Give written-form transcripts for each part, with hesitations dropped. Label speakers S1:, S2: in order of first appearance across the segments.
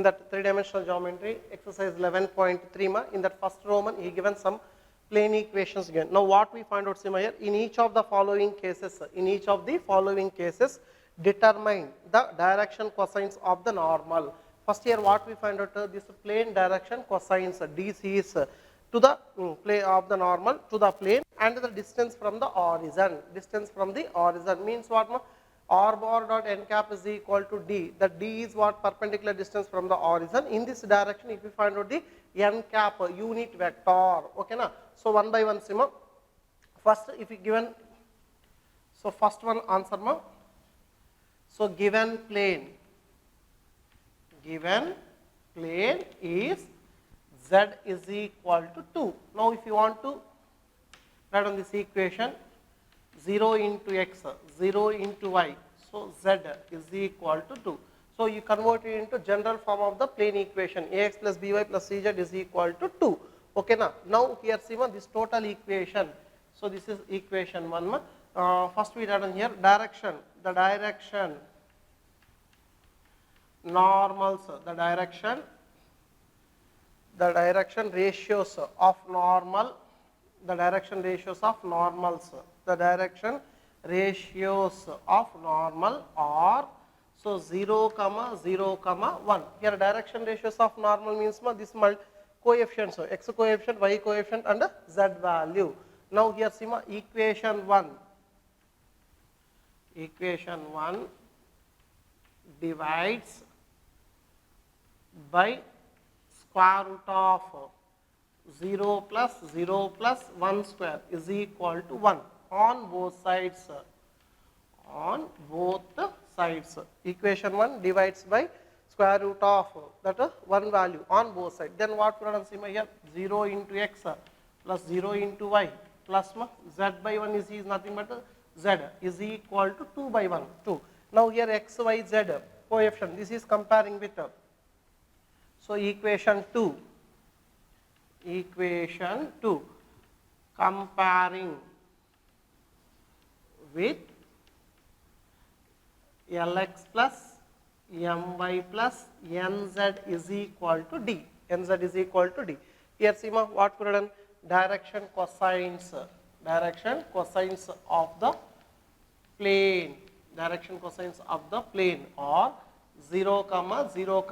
S1: in that three-dimensional geometry, exercise 11.3, in that first Roman, he given some plane equations again. Now, what we find out here, in each of the following cases, determine the direction cosines of the normal. First here, what we find out, this plane direction cosines, DC is to the plane of the normal to the plane, and the distance from the origin. Distance from the origin means what? R bar dot n cap is equal to D. The D is what? Perpendicular distance from the origin. In this direction, if we find out the n cap unit vector, okay na? So one by one, Sima. First, if you given, so first one answer ma. So given plane is z is equal to 2. Now, if you want to write on this equation, 0 into x, 0 into y, so z is equal to 2. So, you convert it into general form of the plane equation, ax plus by plus cz is equal to 2. Okay, now here see this total equation. So, this is equation 1. First we write on here direction, the direction normals, the direction ratios of normal, the direction ratios of normals, the direction ratios of normal are, so 0, 0, 1. Here direction ratios of normal means this coefficients, so x coefficient, y coefficient and z value. Now here see equation 1 divides by square root of 0 plus 1 square is equal to 1 on both sides. Equation 1 divides by square root of that 1 value on both sides. Then what we are going here? 0 into x plus 0 into y plus z by 1 is nothing but z is equal to 2 by 1, 2. Now here x, y, z coefficient, this is comparing with, so equation 2 comparing with Lx plus My plus Nz is equal to D. Nz is equal to D. Here see what we have done? Direction cosines of the plane. Direction cosines of the plane or 0, 0,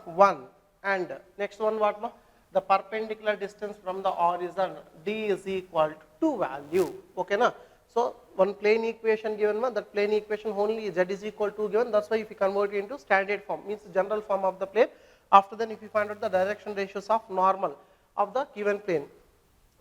S1: 1. And next one what? The perpendicular distance from the origin D is equal to 2 value. Okay na? So one plane equation given, that plane equation only z is equal to given. That's why if you convert it into standard form, means general form of the plane. After then, if you find out the direction ratios of normal of the given plane.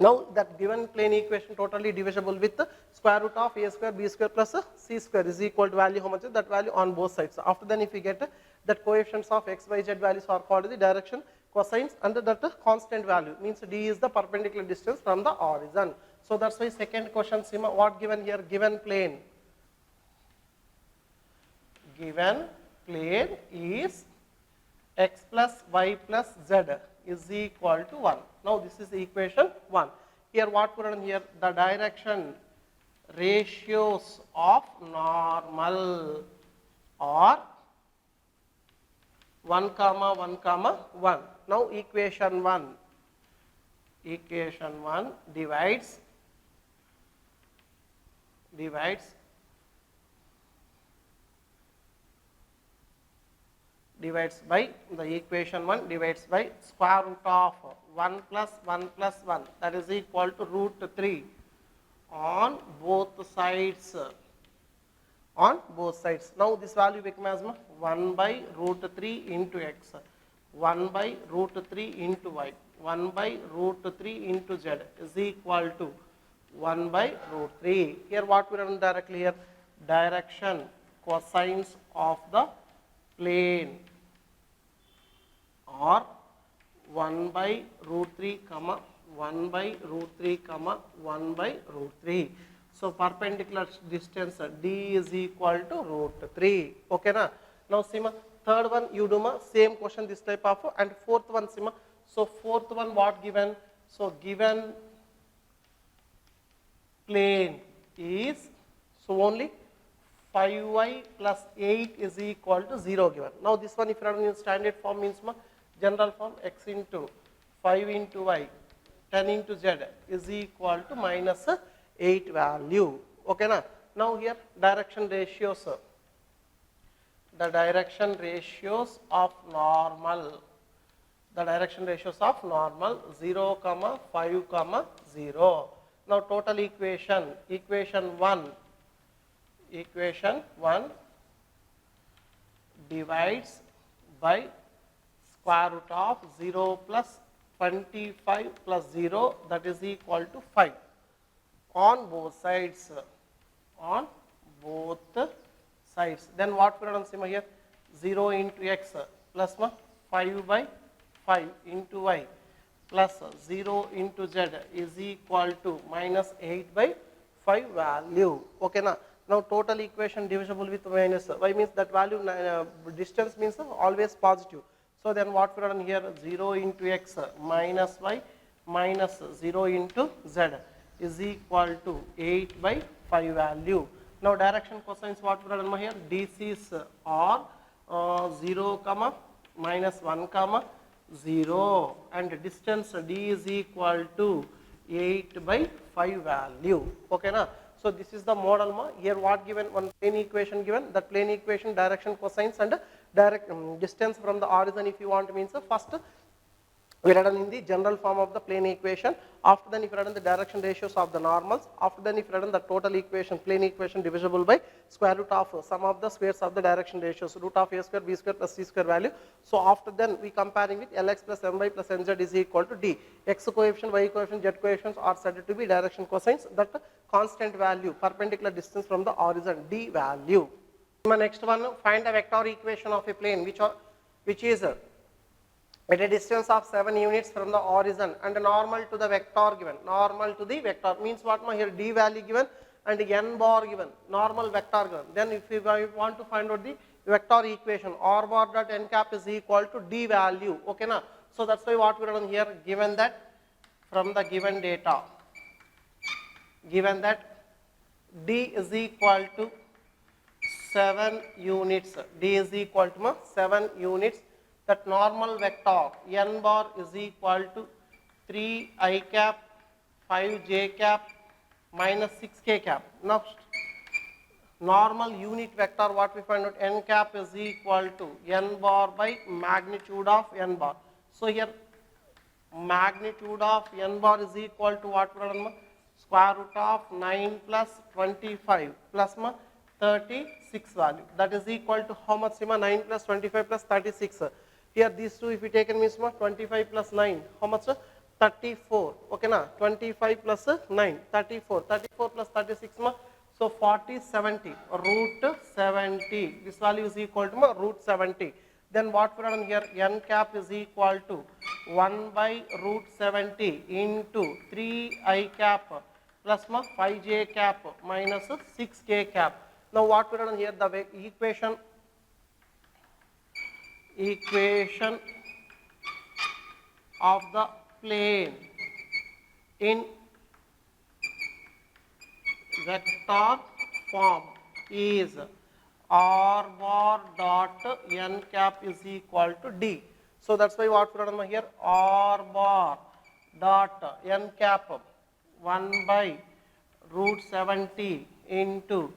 S1: Now that given plane equation totally divisible with the square root of a square b square plus c square is equal to value, how much is that value on both sides. So after then, if you get that coefficients of x, y, z values are called the direction cosines, and that constant value means d is the perpendicular distance from the origin. So that's why second question, Sima, what given here? Given plane is x plus y plus z is equal to 1. Now this is equation 1. Here what we run here? The direction ratios of normal are 1, 1, 1. Now equation 1 divides by the equation 1 divides by square root of 1 plus 1 plus 1, that is equal to root 3 on both sides. Now this value becomes 1 by root 3 into x, 1 by root 3 into y, 1 by root 3 into z is equal to 1 by root 3. Here what we run directly here? Direction cosines of the plane or 1 by root 3, 1 by root 3, 1 by root 3. So perpendicular distance D is equal to root 3. Okay na? Now Sima, third one you do same question this type of, and fourth one Sima. So fourth one what given? So given plane is, so only 5y plus 8 is equal to 0 given. Now this one if you are in standard form means general form x into 5 into y 10 into z is equal to minus 8 value. Okay na? Now here direction ratios. The direction ratios of normal. The direction ratios of normal 0, 5, 0. Now total equation 1 divides by square root of 0 plus 25 plus 0, that is equal to 5 on both sides. On both sides. Then what we are going here? 0 into x plus 5 by 5 into y plus 0 into z is equal to minus 8 by 5 value. Okay na? Now total equation divisible with minus y means that value distance means always positive. So then what we are done here? 0 into x minus y minus 0 into z is equal to 8 by 5 value. Now direction cosines what we are done here? DCs are 0, minus 1, 0 and distance d is equal to 8 by 5 value. Okay na? So this is the model. Here what given? One plane equation given. That plane equation direction cosines and direct distance from the origin if you want means first we are done in the general form of the plane equation. After then if you are done the direction ratios of the normals. After then if you are done the total equation, plane equation divisible by square root of sum of the squares of the direction ratios, root of a square, b square plus c square value. So after then we comparing with lx plus my plus nz is equal to d. X coefficient, y coefficient, z coefficients are said to be direction cosines, that constant value, perpendicular distance from the origin, d value. My next one, find the vector equation of a plane which is at a distance of 7 units from the origin and normal to the vector given. Normal to the vector means what here? D value given and n bar given, normal vector given. Then if you want to find out the vector equation, r bar dot n cap is equal to d value. Okay na? So that's why what we are done here, given that from the given data, given that d is equal to 7 units, d is equal to 7 units, that normal vector n bar is equal to 3i cap 5j cap minus 6k cap. Next, normal unit vector what we find out, n cap is equal to n bar by magnitude of n bar. So here magnitude of n bar is equal to what we are, square root of 9 plus 25 plus 36 value, that is equal to how much? 9 plus 25 plus 36. Here these two if we take means 25 plus 9, how much? 34. Okay na? 25 plus 9, 34. 34 plus 36, so 40, 70, root 70. This value is equal to root 70. Then what we are done here? N cap is equal to 1 by root 70 into 3i cap plus 5j cap minus 6k cap. Now what we are done here? The equation of the plane in vector form is r bar dot n cap is equal to d. So that's why what we are done here, r bar dot n cap 1 by root 70 into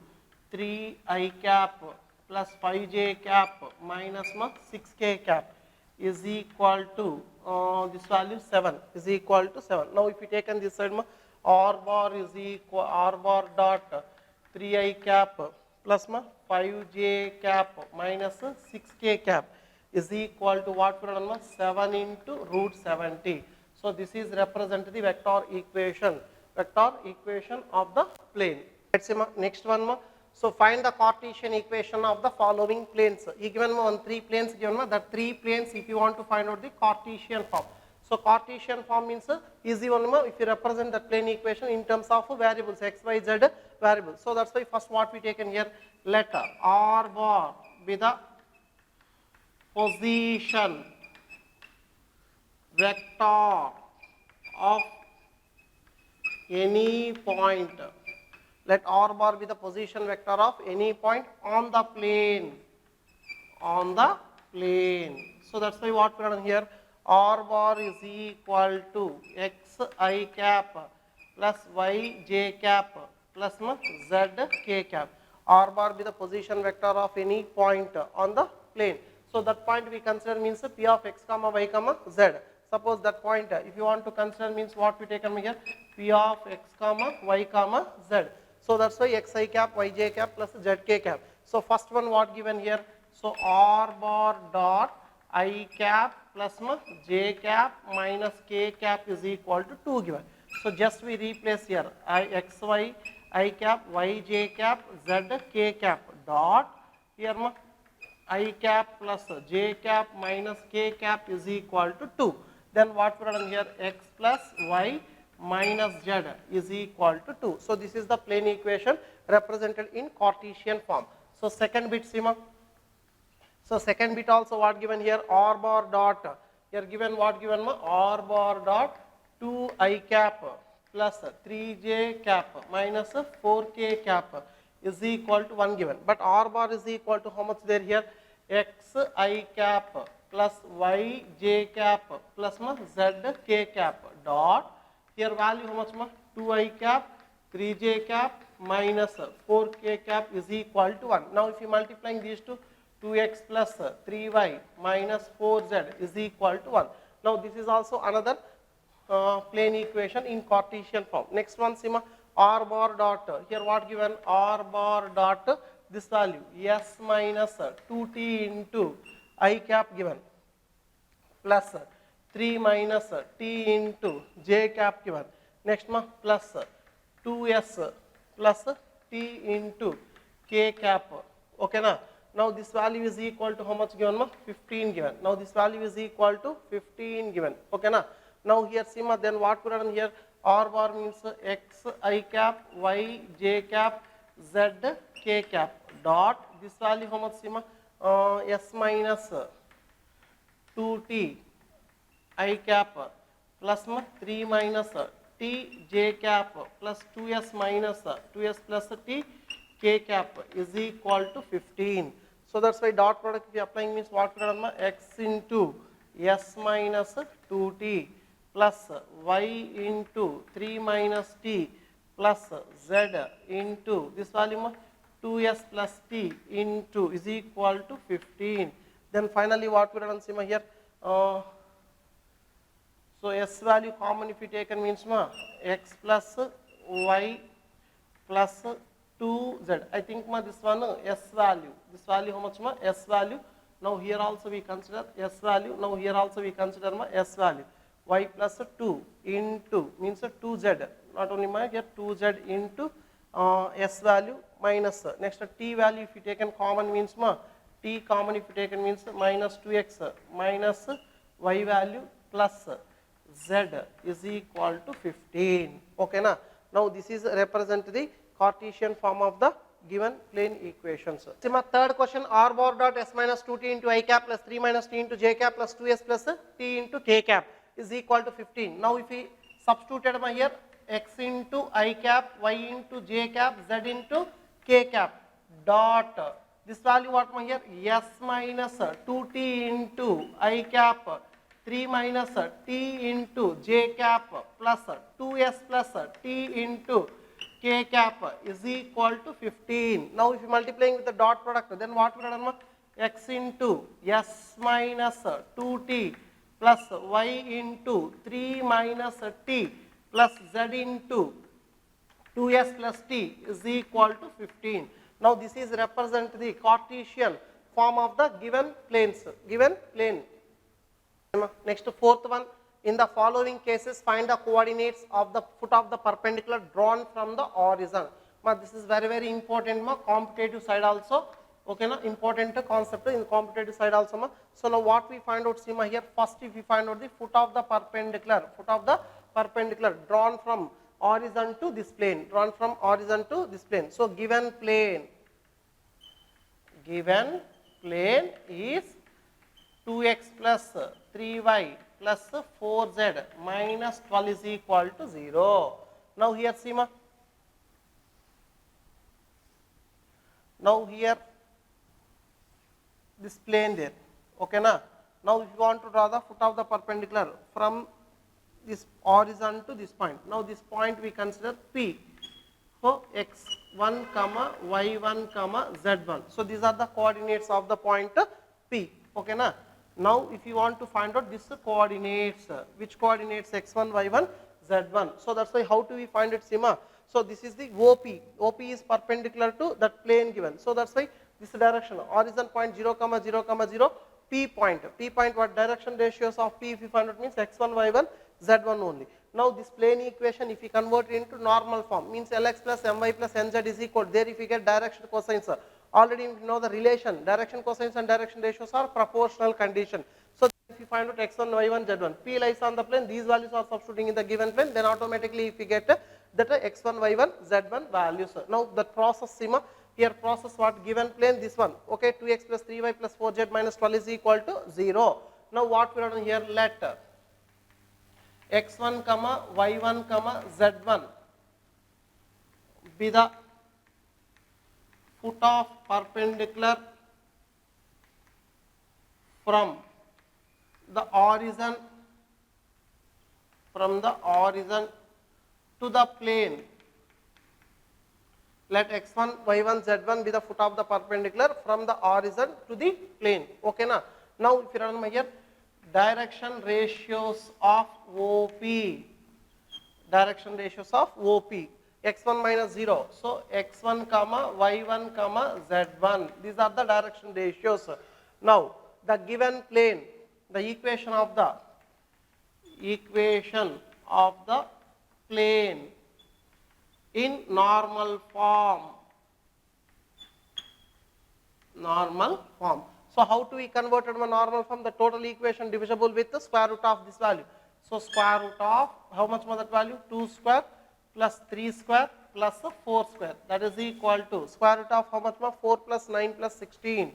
S1: 3i cap plus 5j cap minus 6k cap is equal to this value 7 is equal to 7. Now if you take on this side, r bar is equal, r bar dot 3i cap plus 5j cap minus 6k cap is equal to what we are done, 7 into root 70. So this is represent the vector equation of the plane. Let's see next one. So find the Cartesian equation of the following planes. He given on 3 planes given, that 3 planes if you want to find out the Cartesian form. So Cartesian form means easy one if you represent the plane equation in terms of variables x, y, z variables. So that's why first what we taken here, let r bar be the position vector of any point Let r bar be the position vector of any point on the plane. On the plane. So that's why what we are done here, r bar is equal to x I cap plus y j cap plus z k cap. R bar be the position vector of any point on the plane. So that point we consider means p of x comma y comma z. Suppose that point if you want to consider means what we taken here, p of x comma y comma z. So that's why x I cap y j cap plus z k cap. So first one what given here, so r bar dot I cap plus j cap minus k cap is equal to 2 given. So just we replace here x y I cap y j cap z k cap dot here I cap plus j cap minus k cap is equal to 2. Then what we are done here, x plus y minus z is equal to 2. So this is the plane equation represented in Cartesian form. So second bit Sima. So second bit also what given here, r bar dot, here given what given r bar dot 2 I cap plus 3j cap minus 4k cap is equal to 1 given. But r bar is equal to how much there here, x I cap plus y j cap plus z k cap dot, here value how much 2 I cap 3j cap minus 4k cap is equal to 1. Now if you multiplying these two, 2x plus 3y minus 4z is equal to 1. Now this is also another plane equation in Cartesian form. Next one Sima, r bar dot, here what given, r bar dot this value s minus 2t into I cap given plus 3 minus t into j cap given. Next plus 2s plus t into k cap. Okay na? Now this value is equal to how much given 15 given. Now this value is equal to 15 given. Okay na? Now here Sima, then what we are done here, r bar means x I cap y j cap z k cap dot this value how much Sima, s minus 2t I cap plus 3 minus t j cap plus 2s minus 2s plus t k cap is equal to 15. So that's why dot product we applying means what we are done, x into s minus 2t plus y into 3 minus t plus z into this value 2s plus t into is equal to 15. Then finally what we are done Sima here, so s value common if you taken means x plus y plus 2z. I think this one s value. This value how much s value. Now here also we consider s value. Now here also we consider s value. Y plus 2 into means 2z. Not only here 2z into s value minus next t value if you taken common means t common if you taken means minus 2x minus y value plus z is equal to 15. Okay na? Now this is represent the Cartesian form of the given plane equations. Sima, third question, r bar dot s minus 2t into I cap plus 3 minus t into j cap plus 2s plus t into k cap is equal to 15. Now if we substituted here x into I cap, y into j cap, z into k cap dot this value what here, s minus 2t into I cap 3 minus t into j cap plus 2s plus t into k cap is equal to 15. Now if you multiplying with the dot product, then what will happen? X into s minus 2t plus y into 3 minus t plus z into 2s plus t is equal to 15. Now this is represent the Cartesian form of the given planes, given plane. Next fourth one, in the following cases find the coordinates of the foot of the perpendicular drawn from the horizon. This is very important competitive side also. Okay na, important concept in competitive side also. So now what we find out Sima here, first if we find out the foot of the perpendicular drawn from horizon to this plane, drawn from horizon to this plane. So given plane is 2x plus 3y plus 4z minus 12 is equal to 0. Now here Sima, Now here this plane there, okay na. Now if you want to draw the foot of the perpendicular from this horizon to this point, now this point we consider P. So x1 comma y1 comma z1. So these are the coordinates of the point P, okay na. Now if you want to find out this coordinates, which coordinates x1, y1, z1. So that's why how do we find it, Sima? So this is the OP. OP is perpendicular to that plane given. So that's why this direction, horizon point 0 comma 0 comma 0, P point. P point, what direction ratios of P if you find out means x1, y1, z1 only. Now this plane equation if you convert it into normal form means Lx plus My plus Nz is equal. There if you get direction cosines, already you know the relation, direction cosines and direction ratios are proportional condition. So if you find out x1, y1, z1, P lies on the plane, these values are substituting in the given plane, then automatically if you get that x1, y1, z1 values. Now the process, Sima, here process what, given plane this one, okay, 2x plus 3y plus 4z minus 12 is equal to 0. Now what we are doing here, let x1 comma y1 comma z1 be the foot of perpendicular from the origin to the plane. Let x1, y1, z1 be the foot of the perpendicular from the origin to the plane. Okay na? Now if you run here, direction ratios of OP. Direction ratios of OP. x1 minus 0. So x1 comma y1 comma z1. These are the direction ratios. Now the given plane, the equation of the plane in normal form. So how do we convert it to a normal form? The total equation divisible with the square root of this value. So square root of, how much was that value? 2 square plus 3 square plus 4 square. That is equal to square root of how much more? 4 plus 9 plus 16.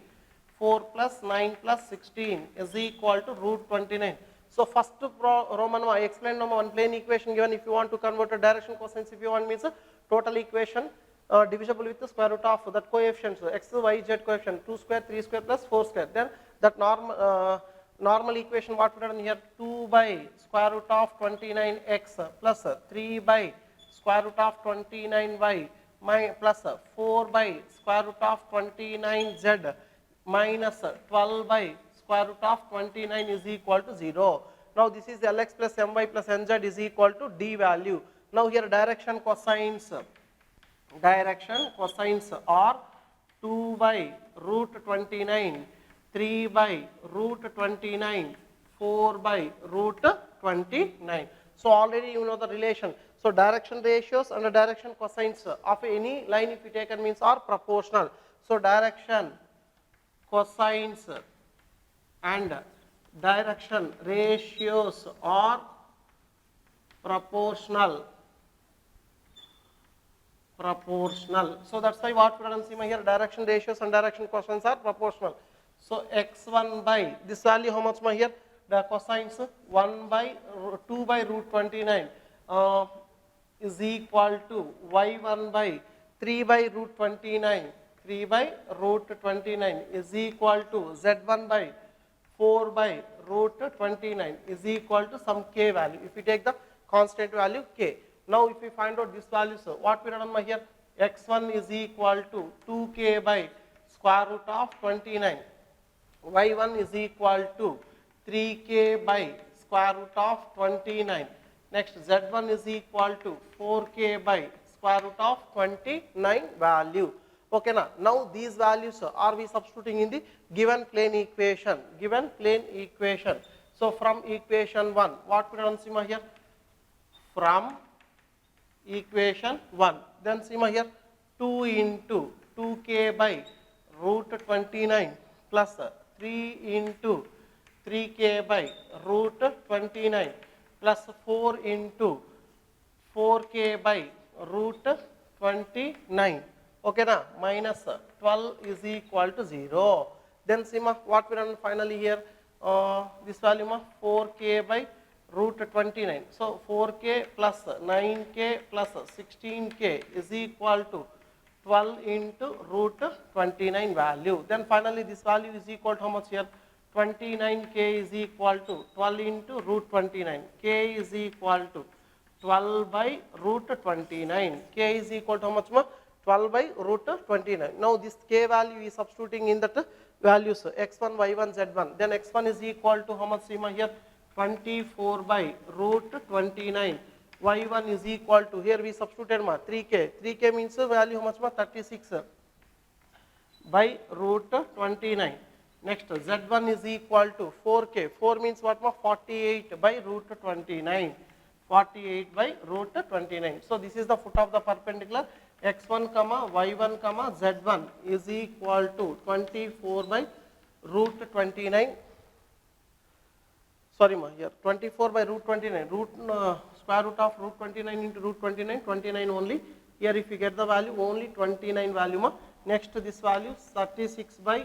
S1: 4 plus 9 plus 16 is equal to root 29. So first Roman I explained one plane equation given. If you want to convert a direction cosines, if you want means a total equation divisible with the square root of that coefficients, x, y, z coefficient, 2 square, 3 square plus 4 square. Then that normal equation what we done here, 2 by square root of 29x plus 3 by square root of 29y plus 4 by square root of 29z minus 12 by square root of 29 is equal to 0. Now this is Lx plus My plus Nz is equal to D value. Now here direction cosines are 2 by root 29, 3 by root 29, 4 by root 29. So already you know the relation. So direction ratios and the direction cosines of any line if you take means are proportional. So direction cosines and direction ratios are proportional. So that's why what we are seeing here, direction ratios and direction cosines are proportional. So x1 by this value how much here, the cosines 1 by 2 by root 29 is equal to y1 by 3 by root 29. 3 by root 29 is equal to z1 by 4 by root 29 is equal to some k value. If you take the constant value k. Now if we find out this value, so what we run here, x1 is equal to 2k by square root of 29. y1 is equal to 3k by square root of 29. Next z1 is equal to 4k by square root of 29 value. Okay na? Now these values are we substituting in the given plane equation. So from equation 1, what we run Sima here? From equation 1. Then Sima here 2 into 2k by root 29 plus 3 into 3k by root 29 plus 4 into 4k by root 29. Okay na, minus 12 is equal to 0. Then Sima, what we run finally here, this value 4k by root 29. So 4k plus 9k plus 16k is equal to 12 into root 29 value. Then finally this value is equal to how much here? 29k is equal to 12 into root 29. K is equal to 12 by root 29. K is equal to how much more? 12 by root 29. Now this k value is substituting in that values x1, y1, z1. Then x1 is equal to how much Seema here? 24 by root 29. Y1 is equal to, here we substituted 3k. 3k means value how much? 36 by root 29. Next z1 is equal to 4k. 4 means what? 48 by root 29. 48 by root 29. So this is the foot of the perpendicular. X1 comma y1 comma z1 is equal to 24 by root 29. Sorry here 24 by root 29. Square root of root 29 into root 29, 29 only. Here if you get the value, only 29 value. Next this value 36 by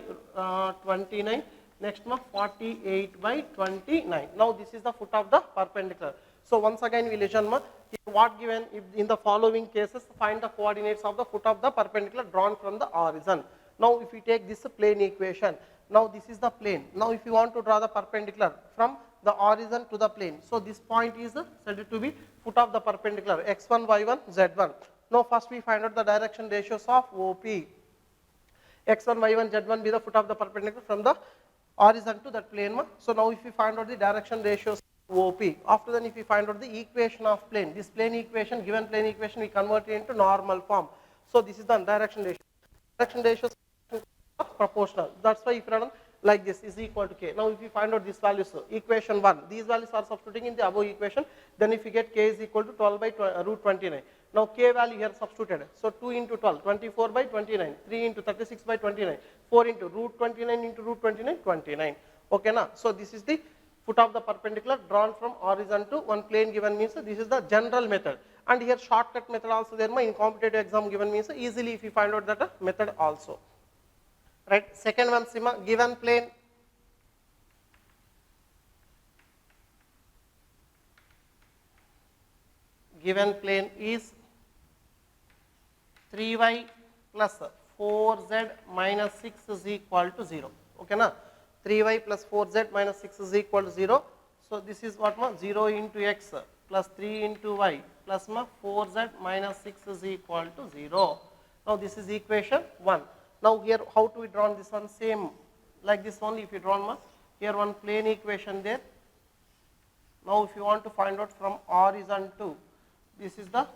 S1: 29. Next 48 by 29. Now this is the foot of the perpendicular. So once again we listen what given if in the following cases find the coordinates of the foot of the perpendicular drawn from the horizon. Now if we take this plane equation, now this is the plane. Now if you want to draw the perpendicular from the horizon to the plane, so this point is said to be foot of the perpendicular x1, y1, z1. Now first we find out the direction ratios of OP. X1, y1, z1 be the foot of the perpendicular from the horizon to that plane. So now if we find out the direction ratios OP. After that, if we find out the equation of plane, this plane equation, given plane equation, we convert it into normal form. So this is the direction ratio. Direction ratios are proportional. That's why if you run like this is equal to k. Now if you find out this value, so equation 1, these values are substituting in the above equation. Then if you get k is equal to 12 by root 29. Now k value here substituted. So 2 into 12, 24 by 29. 3 into 36 by 29. 4 into root 29 into root 29, 29. Okay na? So this is the foot of the perpendicular drawn from horizon to one plane given means this is the general method. And here shortcut method also there in competitive exam given means easily if you find out that method also. Right. Second one, Sima, given plane is 3y plus 4z minus 6 is equal to 0. Okay na? 3y plus 4z minus 6 is equal to 0. So this is what 0 into x plus 3 into y plus 4z minus 6 is equal to 0. Now this is equation 1. Now here how to we draw this one? Same like this only if you draw here one plane equation there. Now if you want to find out from horizon to, this is the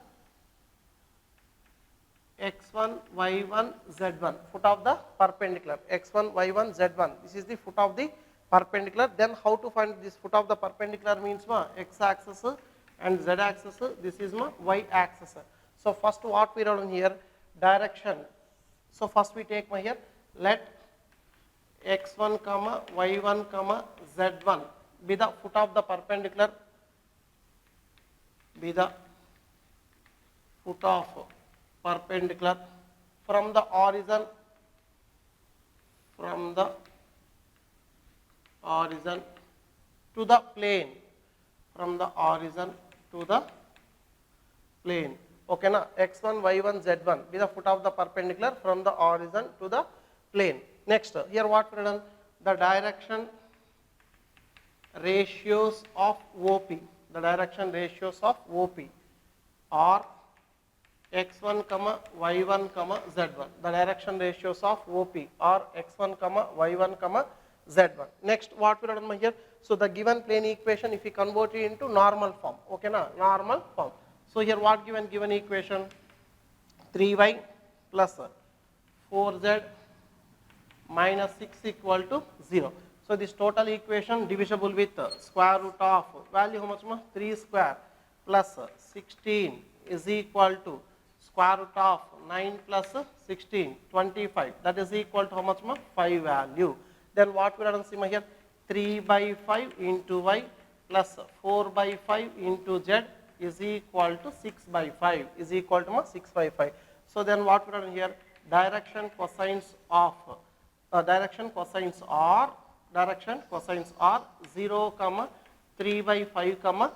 S1: x1, y1, z1, foot of the perpendicular, x1, y1, z1, this is the foot of the perpendicular. Then how to find this foot of the perpendicular means x axis and z axis, this is y axis. So first what we wrote here, direction. So first we take here, let x1 comma y1 comma z1 be the foot of the perpendicular, be the foot of perpendicular from the horizon to the plane, from the horizon to the plane. Okay na? x1, y1, z1 be the foot of the perpendicular from the horizon to the plane. Next here what we done, the direction ratios of OP, the direction ratios of OP are x1 comma y1 comma z1, the direction ratios of OP are x1 comma y1 comma z1. Next what we done here, so the given plane equation if we convert it into normal form, okay na, normal form. So here what given equation, 3y plus 4z minus 6 equal to 0. So this total equation divisible with square root of value how much 3 square plus 16 is equal to square root of 9 plus 16, 25, that is equal to how much 5 value. Then what we are done here, 3 by 5 into y plus 4 by 5 into z is equal to 6 by 5, is equal to 6 by 5. So then what we are done here, direction cosines are 0 comma 3 by 5 comma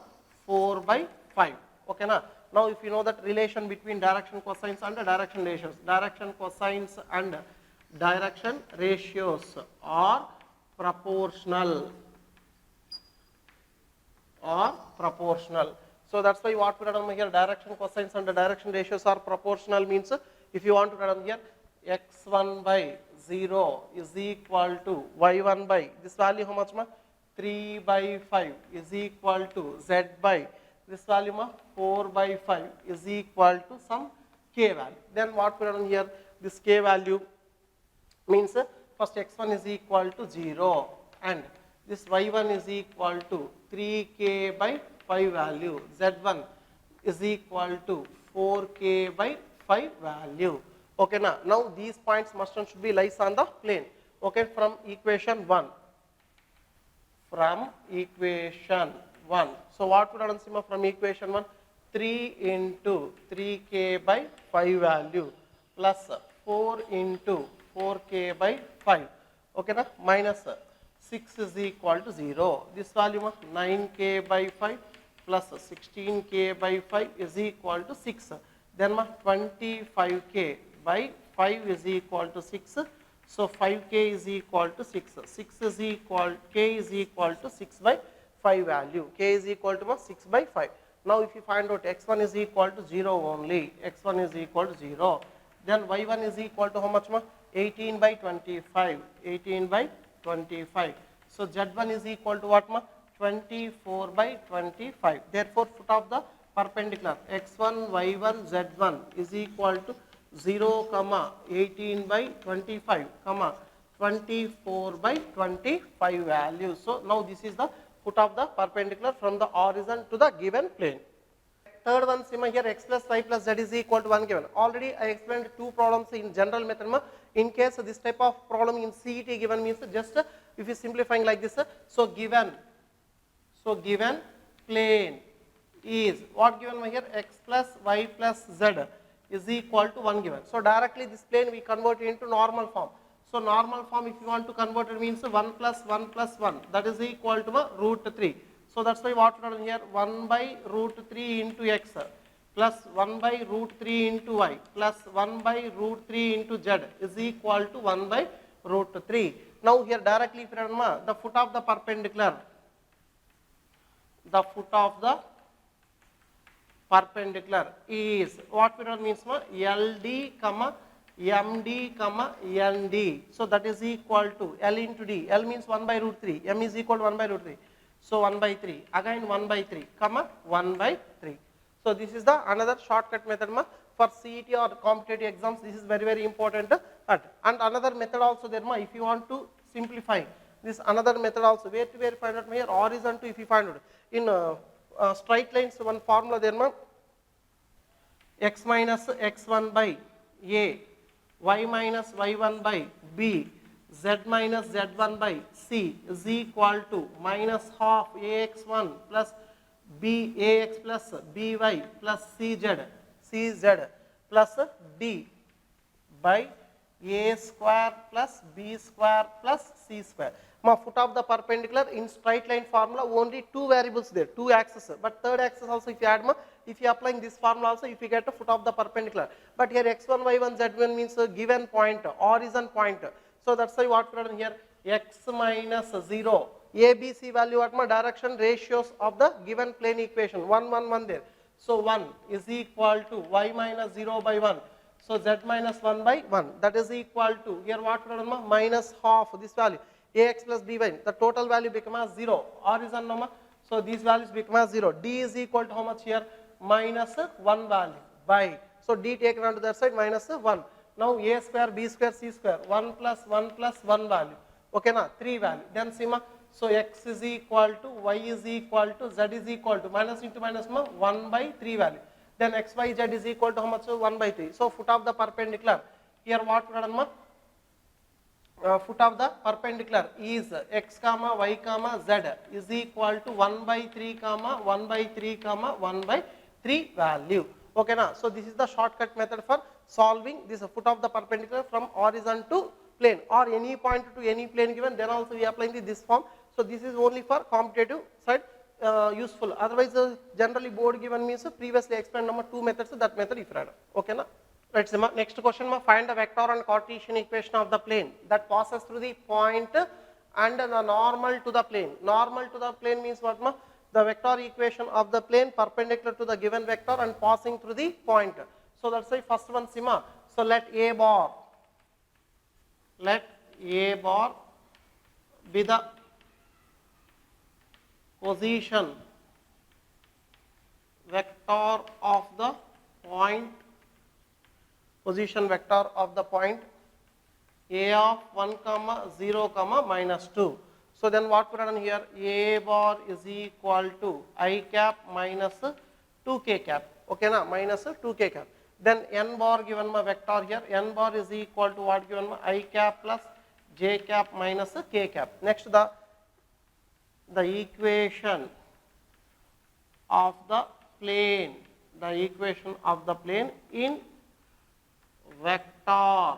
S1: 4 by 5. Okay na? Now if you know that relation between direction cosines and direction ratios, direction cosines and direction ratios are proportional. So that's why what we write down here, direction cosines and direction ratios are proportional means if you want to write down here x1 by 0 is equal to y1 by this value how much ma 3 by 5 is equal to z by this value ma 4 by 5 is equal to some k value. Then what we write down here, this k value means first x1 is equal to 0 and this y1 is equal to 3k by 5 value, z1 is equal to 4k by 5 value. Okay, now these points must and should be lies on the plane. Okay, from equation 1. So what would I see from equation 1? 3 into 3k by 5 value plus 4 into 4k by 5. Okay, minus 6 is equal to 0. This value of 9k by 5 plus 16k by 5 is equal to 6. Then 25k by 5 is equal to 6. So 5k is equal to 6. K is equal to 6 by 5 value. K is equal to 6 by 5. Now if you find out x1 is equal to 0 only, x1 is equal to 0. Then y1 is equal to how much? 18 by 25. 18 by 25. So z1 is equal to what? 24 by 25. Therefore, foot of the perpendicular x1, y1, z1 is equal to 0, 18 by 25, 24 by 25 value. So now this is the foot of the perpendicular from the horizon to the given plane. Third one, see here x plus y plus z is equal to 1 given. Already I explained two problems in general method. In case this type of problem in CET given means just if you simplifying like this, so given plane is what given here, x plus y plus z is equal to 1 given. So directly this plane we convert it into normal form. So normal form if you want to convert it means 1 plus 1 plus 1 that is equal to root 3. So that's why what we done here, 1 by root 3 into x plus 1 by root 3 into y plus 1 by root 3 into z is equal to 1 by root 3. Now here directly the foot of the perpendicular is what we done means LD, MD, ND. So that is equal to L into D. L means 1 by root 3. M is equal to 1 by root 3. So 1 by 3. Again 1 by 3, 1 by 3. So this is the another shortcut method for CET or competitive exams. This is very, very important. And another method also there if you want to simplify this another method also where to find out here horizon to if you find out in straight lines one formula there x minus x1 by a, y minus y1 by b, z minus z1 by c is equal to minus half ax1 plus b ax plus by plus cz plus d by a square plus b square plus c square. Foot of the perpendicular in straight line formula only two variables there, two axes, but third axis also if you add if you applying this formula also if you get a foot of the perpendicular, but here x1 y1 z1 means a given point, horizon point. So that's why what we are here x minus 0 a b c value what direction ratios of the given plane equation 1 1 1 there. So 1 is equal to y minus 0 by 1. So z minus 1 by 1 that is equal to here what we are minus half this value ax plus by, the total value becomes 0, horizon number. So these values become 0. D is equal to how much here? Minus 1 value by. So D taken onto that side minus 1. Now a square, b square, c square, 1 plus 1 value. Okay, na 3 value. Then see so x is equal to, y is equal to, z is equal to, minus into minus 1 by 3 value. Then x, y, z is equal to how much? 1 by 3. So foot of the perpendicular. Here what we done foot of the perpendicular is x comma y comma z is equal to 1 by 3 comma 1 by 3 comma 1 by 3 value. Okay, na? So this is the shortcut method for solving this foot of the perpendicular from horizon to plane or any point to any plane given. Then also we are applying this form. So this is only for computative side. useful. Otherwise, generally board given means previously explained number 2 methods, that method if read. Okay na? Right, Sima. Next question, find the vector and Cartesian equation of the plane that passes through the point and the normal to the plane. Normal to the plane means what, ma? The vector equation of the plane perpendicular to the given vector and passing through the point. So that's why first one, Sima. So let A bar be the position vector of the point, position vector of the point A of 1 comma 0 comma minus 2. So then what we done here, A bar is equal to I cap minus 2k cap, okay na, minus 2k cap. Then n bar given my vector here, n bar is equal to what given my I cap plus j cap minus k cap. Next the equation of the plane, in vector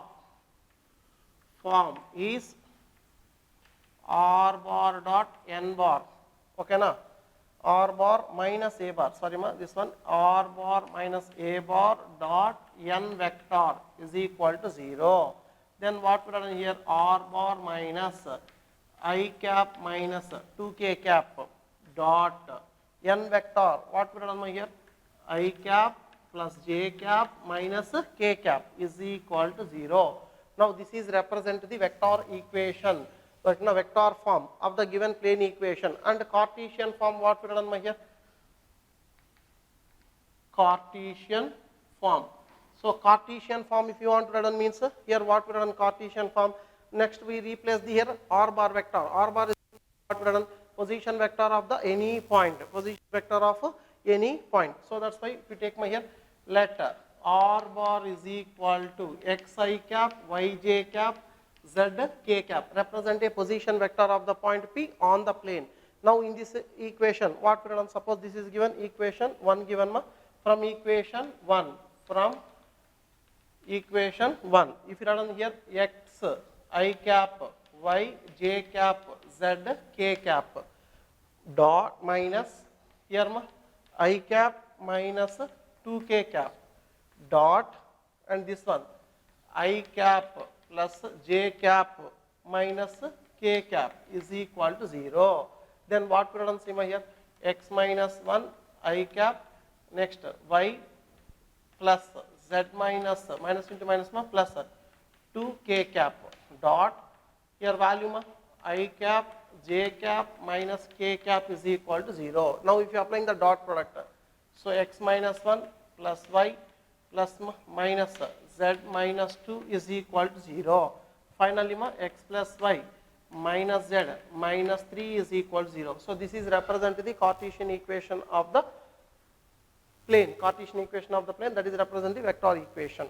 S1: form is r bar dot n bar, okay na, r bar minus a bar, sorry ma, this one r bar minus a bar dot n vector is equal to 0. Then what we done here, r bar minus I cap minus 2k cap dot n vector, what we done here, I cap plus j cap minus k cap is equal to 0. Now this is represent the vector equation, but in a vector form of the given plane equation. And Cartesian form, what we done here, Cartesian form. So Cartesian form, if you want to run, means here what we run Cartesian form. Next we replace the here r bar vector. R bar is what we run, position vector of the any point, position vector of any point. So that's why if you take my here, let r bar is equal to xi cap, yj cap, zk cap, represent a position vector of the point P on the plane. Now in this equation, what we run, suppose this is given equation 1 given ma, from equation 1, if you run here x I cap, y j cap, z k cap dot minus here ma, I cap minus 2k cap dot, and this one I cap plus j cap minus k cap is equal to 0. Then what we run, Sima here, x minus 1 I cap, next y plus z minus into minus ma plus 2k cap dot, here value ma I cap j cap minus k cap is equal to 0. Now if you are applying the dot product, so x minus 1 plus y plus minus z minus 2 is equal to 0. Finally ma x plus y minus z minus 3 is equal to 0. So this is represent the Cartesian equation of the plane, Cartesian equation of the plane, that is represent the vector equation.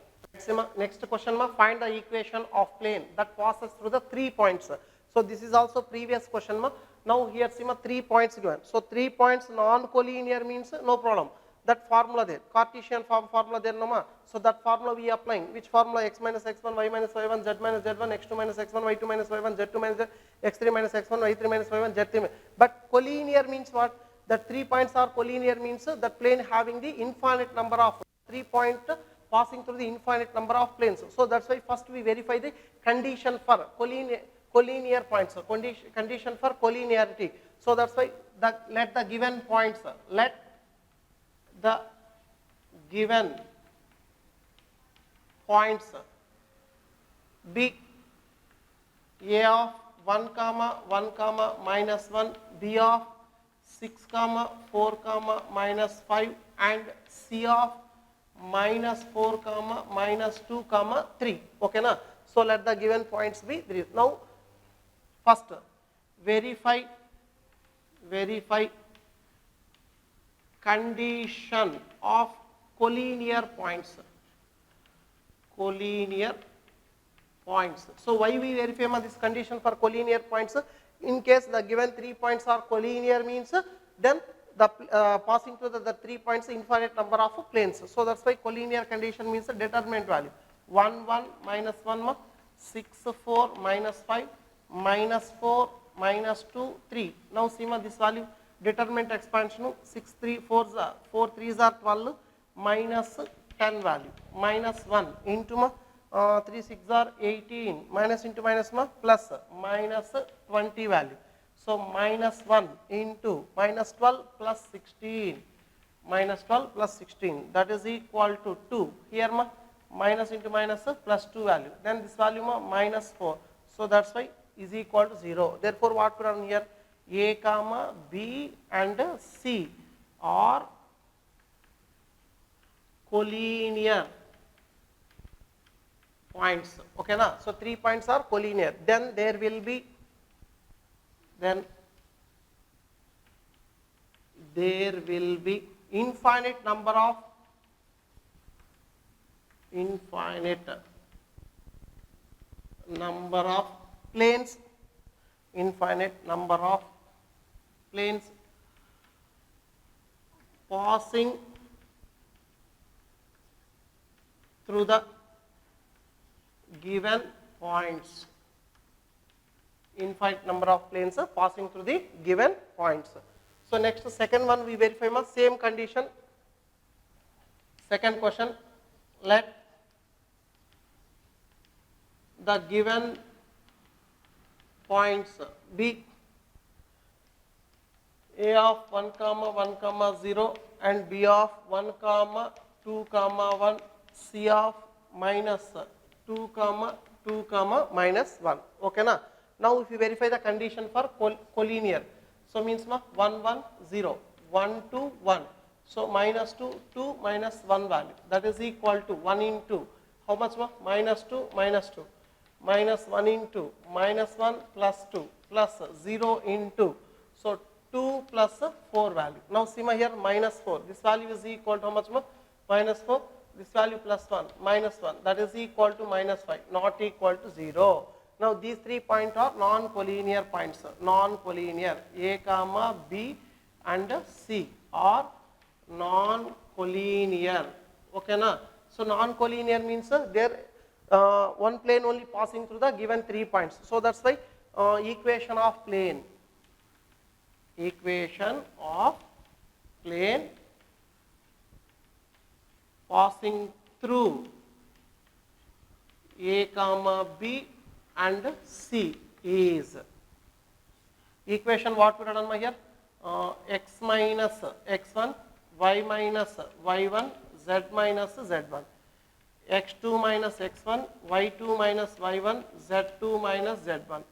S1: Next question, find the equation of plane that passes through the 3 points. So this is also previous question. Now here 3 points given. So 3 points non-collinear means no problem. That formula there, Cartesian formula there, no ma. So that formula we are applying. Which formula? X minus x1, y minus y1, z minus z1, x2 minus x1, y2 minus y1, z2 minus z, x3 minus x1, y3 minus y1, z3. But collinear means what? That 3 points are collinear means that plane having the infinite number of 3 point passing through the infinite number of planes. So that's why first we verify the condition for collinear points, condition for collinearity. So that's why let the given points, be A of 1 comma 1 comma minus 1, B of 6 comma 4 comma minus 5, and C of minus 4 comma minus 2 comma 3. Okay na? So let the given points be 3. Now first verify condition of collinear points. So why we verify this condition for collinear points? In case the given 3 points are collinear means then the passing through the 3 points infinite number of planes. So that's why collinear condition means a determinant value. 1 1 minus 1 6 4 minus 5 minus 4 minus 2 3. Now see this value determinant expansion 6 3 4s are 4 3s are 12 minus 10 value minus 1 into 3 6 are 18 minus into minus plus minus 20 value. So minus 1 into minus 12 plus 16 minus 12 plus 16 that is equal to 2. Here minus into minus plus 2 value, then this value minus 4. So that's why is equal to 0. Therefore what we run here, A comma B and C are collinear points. Okay na? So 3 points are collinear. Then there will be infinite number of planes, passing through the given points. Infinite number of planes passing through the given points. So next, second one we verify same condition. Second question, let the given points be A of 1 comma 1 comma 0 and B of 1 comma 2 comma 1, C of minus 2 comma 2 comma minus 1. Okay na? Now if you verify the condition for collinear, so means 1 1 0 1 2 1. So minus 2 2 minus 1 value, that is equal to 1 into how much minus 2 minus 2 minus 1 into minus 1 plus 2 plus 0 into, so 2 plus 4 value. Now see here minus 4, this value is equal to how much minus 4, this value plus 1 minus 1, that is equal to minus 5, not equal to 0. Now these 3 points are non-collinear points, non-collinear. A comma B and C are non-collinear. Okay na? So non-collinear means there one plane only passing through the given 3 points. So that's why equation of plane passing through A comma B and C is equation what we done here, x minus x1, y minus y1, z minus z1, x2 minus x1, y2 minus y1, z2 minus z1,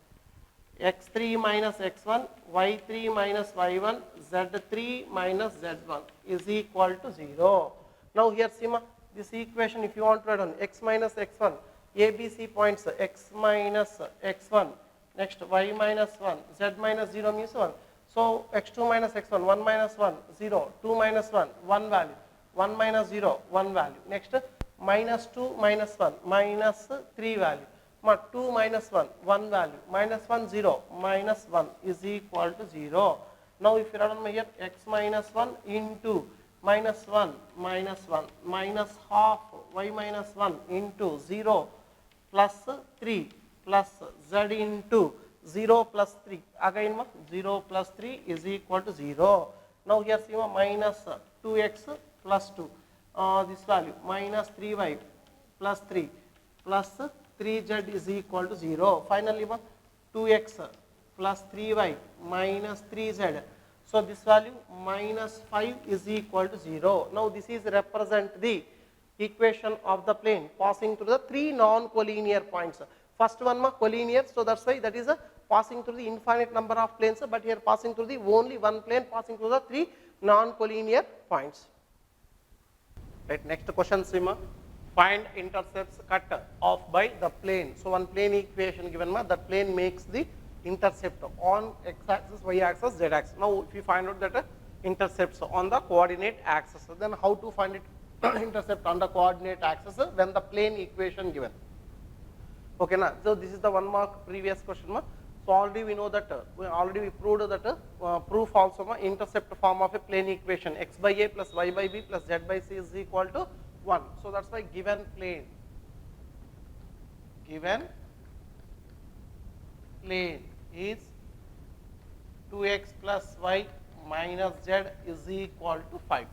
S1: x3 minus x1, y3 minus y1, z3 minus z1 is equal to 0. Now here see this equation, if you want to write on x minus x1, ABC points x minus x1, next y minus 1, z minus 0 means 1. So x2 minus x1, 1 minus 1, 0, 2 minus 1, 1 value, 1 minus 0, 1 value. Next minus 2 minus 1, minus 3 value, 2 minus 1, 1 value, minus 1, 0, minus 1 is equal to 0. Now if you run on here, x minus 1 into minus 1 minus 1 minus half y minus 1 into 0 plus 3 plus z into 0 plus 3, again 0 plus 3 is equal to 0. Now here see minus 2x plus 2, this value minus 3y plus 3 plus 3z is equal to 0. Finally 2x plus 3y minus 3z. So this value minus 5 is equal to 0. Now this is represent the equation of the plane passing through the 3 non-collinear points. First one collinear, so that's why that is passing through the infinite number of planes, but here passing through the only one plane, passing through the 3 non-collinear points. Right, next question, Sima. Find intercepts cut off by the plane. So one plane equation given, that plane makes the intercept on x-axis, y-axis, z-axis. Now if you find out that intercepts on the coordinate axis, then how to find it intercept on the coordinate axis when the plane equation given. Okay na? So this is the 1 mark previous question. So already we know that we proved that proof also intercept form of a plane equation, x by a plus y by b plus z by c is equal to 1. So that's why given plane is 2x plus y minus z is equal to 5.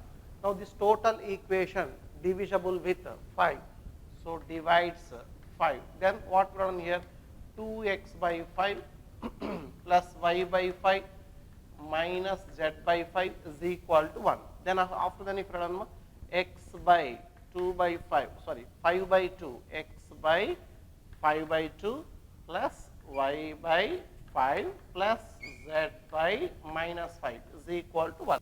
S1: Now, this total equation divisible with 5. So, divides 5. Then what we run here? 2x by 5 plus y by 5 minus z by 5 is equal to 1. Then after that, if you run x by 2 by 5, sorry, 5 by 2, x by 5 by 2 plus y by 5 plus z by minus 5 is equal to 1.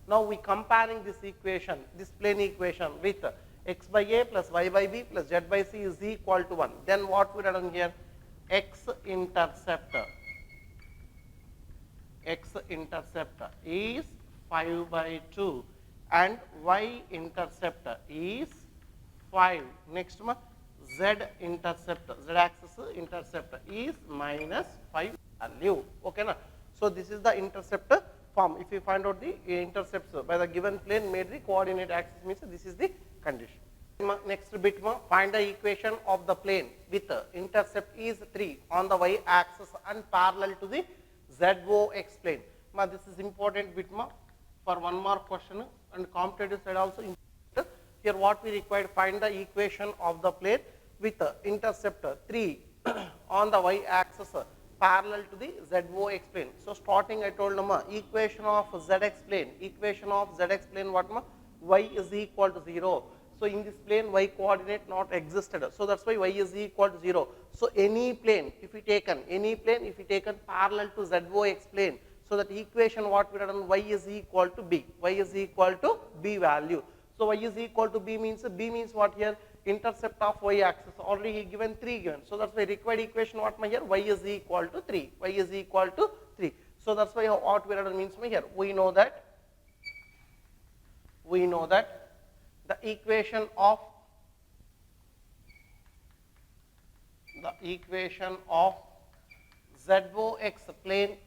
S1: Now, we comparing this equation, this plane equation with x by a plus y by b plus z by c is equal to 1. Then what we done here? X intercept is 5 by 2 and y intercept is 5. Next one, z intercept, z axis intercept is minus 5 value. Okay, na? So, this is the intercept form. If you find out the intercepts by the given plane made the coordinate axis, means this is the condition. Next bit, find the equation of the plane with intercept is 3 on the y axis and parallel to the ZOX plane. This is important bit for one more question and competitive side also. Here what we required, find the equation of the plane with intercept 3 on the y axis parallel to the ZOX plane. So, starting I told equation of ZX plane what y is equal to 0. So, in this plane y coordinate not existed. So, that is why y is equal to 0. So, any plane if we taken parallel to ZOX plane. So, that equation what we done, y is equal to b, value. So, y is equal to b means what here? Intercept of y axis, already he given 3 given. So, that is why required equation what here? Y is equal to 3, So, that is why what we done means here, we know that the equation of ZOX plane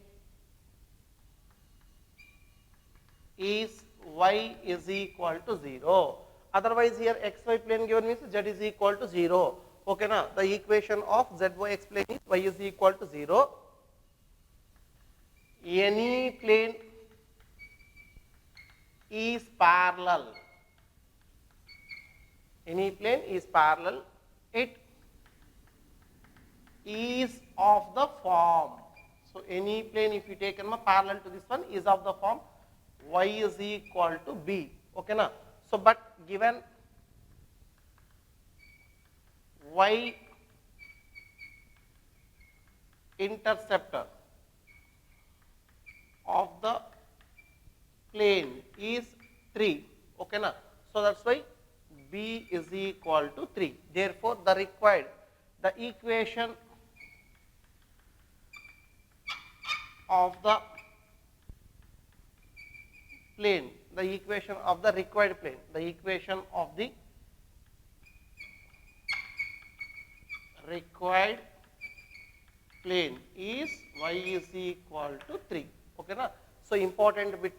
S1: is y is equal to 0. Otherwise, here xy plane given means z is equal to 0. Okay, na? The equation of ZOX plane is y is equal to 0. Any plane is parallel. It is of the form. So, any plane if you take parallel to this one is of the form y is equal to b. Okay, na? So, but given y interceptor of the plane is 3. Okay, na? So, that is why b is equal to 3. Therefore, the equation of the plane, the equation of the required plane, is y is equal to 3. Okay, na? So, important bit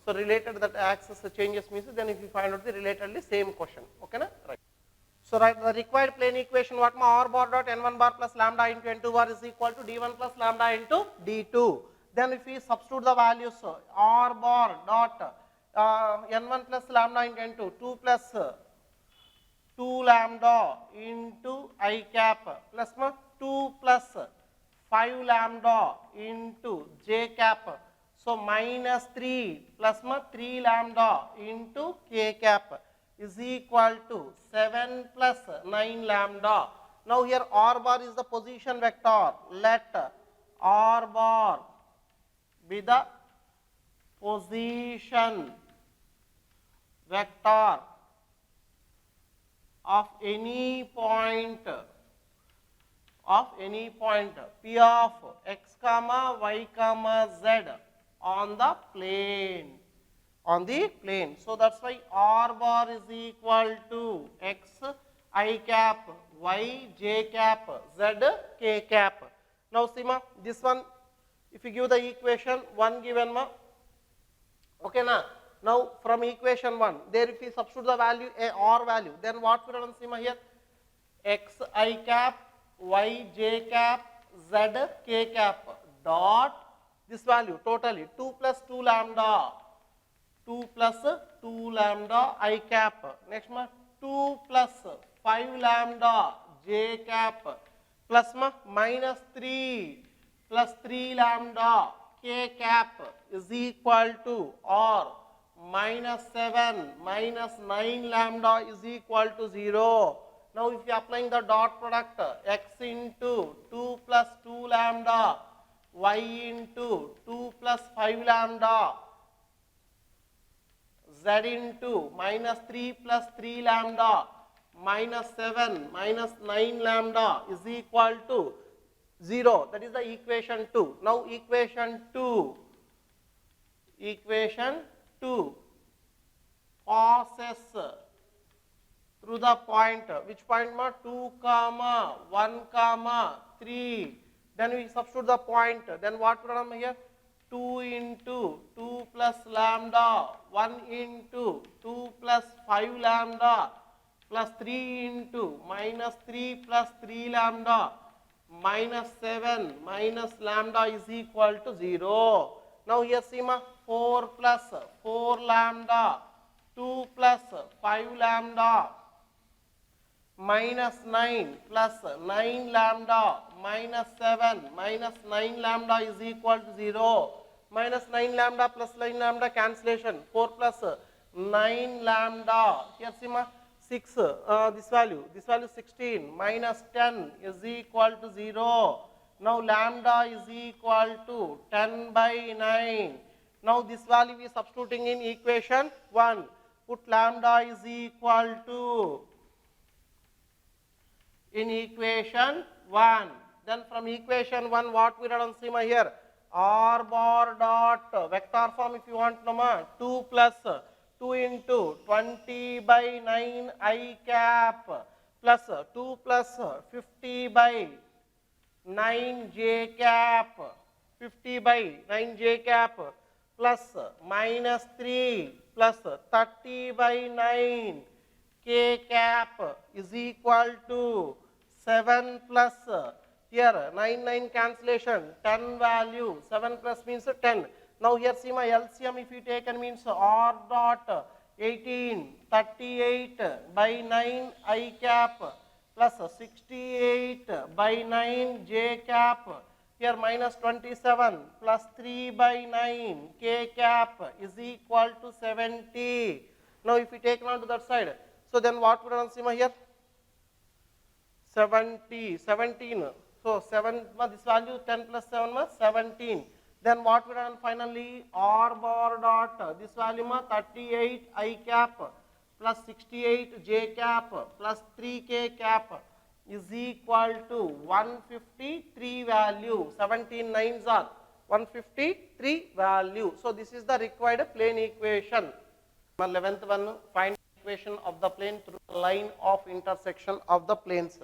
S1: So, related that axis changes means then if you find out the relatedly same question. Okay, na? Right. So, right, the required plane equation what r bar dot n1 bar plus lambda into n2 bar is equal to d1 plus lambda into d2. Then if we substitute the values r bar dot n1 plus lambda into n2, 2 plus 2 lambda into I cap plus 2 plus 5 lambda into j cap. So, minus 3 plus 3 lambda into k cap is equal to 7 plus 9 lambda. Now, here r bar is the position vector. Let r bar be the position vector of any point P of x comma y comma z on the plane. So, that is why r bar is equal to x I cap, y j cap, z k cap. Now, see this one if you give the equation 1 given okay na. Now, from equation 1 there if you substitute the value r value, then what we will see here? X I cap, y j cap, z k cap dot this value totally 2 plus 2 lambda, 2 plus 2 lambda I cap. Next 2 plus 5 lambda j cap plus minus 3 plus 3 lambda k cap is equal to, or minus 7 minus 9 lambda is equal to 0. Now, if you are applying the dot product, x into 2 plus 2 lambda, y into 2 plus 5 lambda, z into minus 3 plus 3 lambda, minus 7 minus 9 lambda is equal to 0. That is the equation 2. Now, equation 2 passes through the point, which point 2 comma 1 comma 3, then we substitute the point, then what will come here, 2 into 2 plus lambda, 1 into 2 plus 5 lambda, plus 3 into minus 3 plus 3 lambda, minus 7 minus lambda is equal to 0. Now, here see 4 plus 4 lambda, 2 plus 5 lambda, minus 9 plus 9 lambda, minus 7 minus 9 lambda is equal to 0. Minus 9 lambda plus 9 lambda cancellation, 4 plus 9 lambda, here see 6, this value 16 minus 10 is equal to 0. Now, lambda is equal to 10 by 9. Now, this value we are substituting in equation 1. Put lambda is equal to in equation 1. Then from equation 1, what we write on here? R bar dot vector form, if you want, 2 plus 2 into 20 by 9 I cap plus 2 plus 50 by 9 j cap, 50 by 9 j cap plus minus 3 plus 30 by 9 k cap is equal to 7 plus here 9 cancellation, 10 value, 7 plus means 10. Now, here see my LCM, if you take and means R dot 18, 38 by 9 I cap plus 68 by 9 j cap, here minus 27 plus 3 by 9 k cap is equal to 70. Now, if you take on to that side, so then what would I see here? 17. So, 7, this value 10 plus 7 was 17. Then what we run finally, R bar dot, this value 38 I cap plus 68 j cap plus 3k cap is equal to 153 value, 17 nines are 153 value. So, this is the required plane equation. 11th one, find equation of the plane through the line of intersection of the planes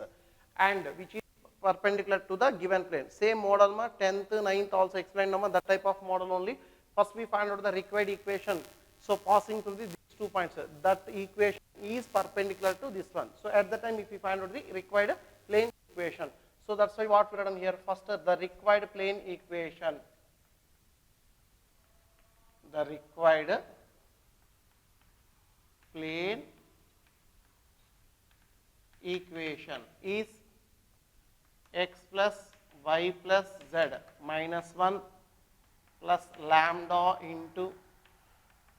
S1: and which is perpendicular to the given plane. Same model 10th, 9th also explained that type of model only. First we find out the required equation. So, passing through these 2 points, that equation is perpendicular to this one. So, at the time if we find out the required plane equation. So, that is why what we written here, first the required plane equation. The required plane equation is x plus y plus z minus 1 plus lambda into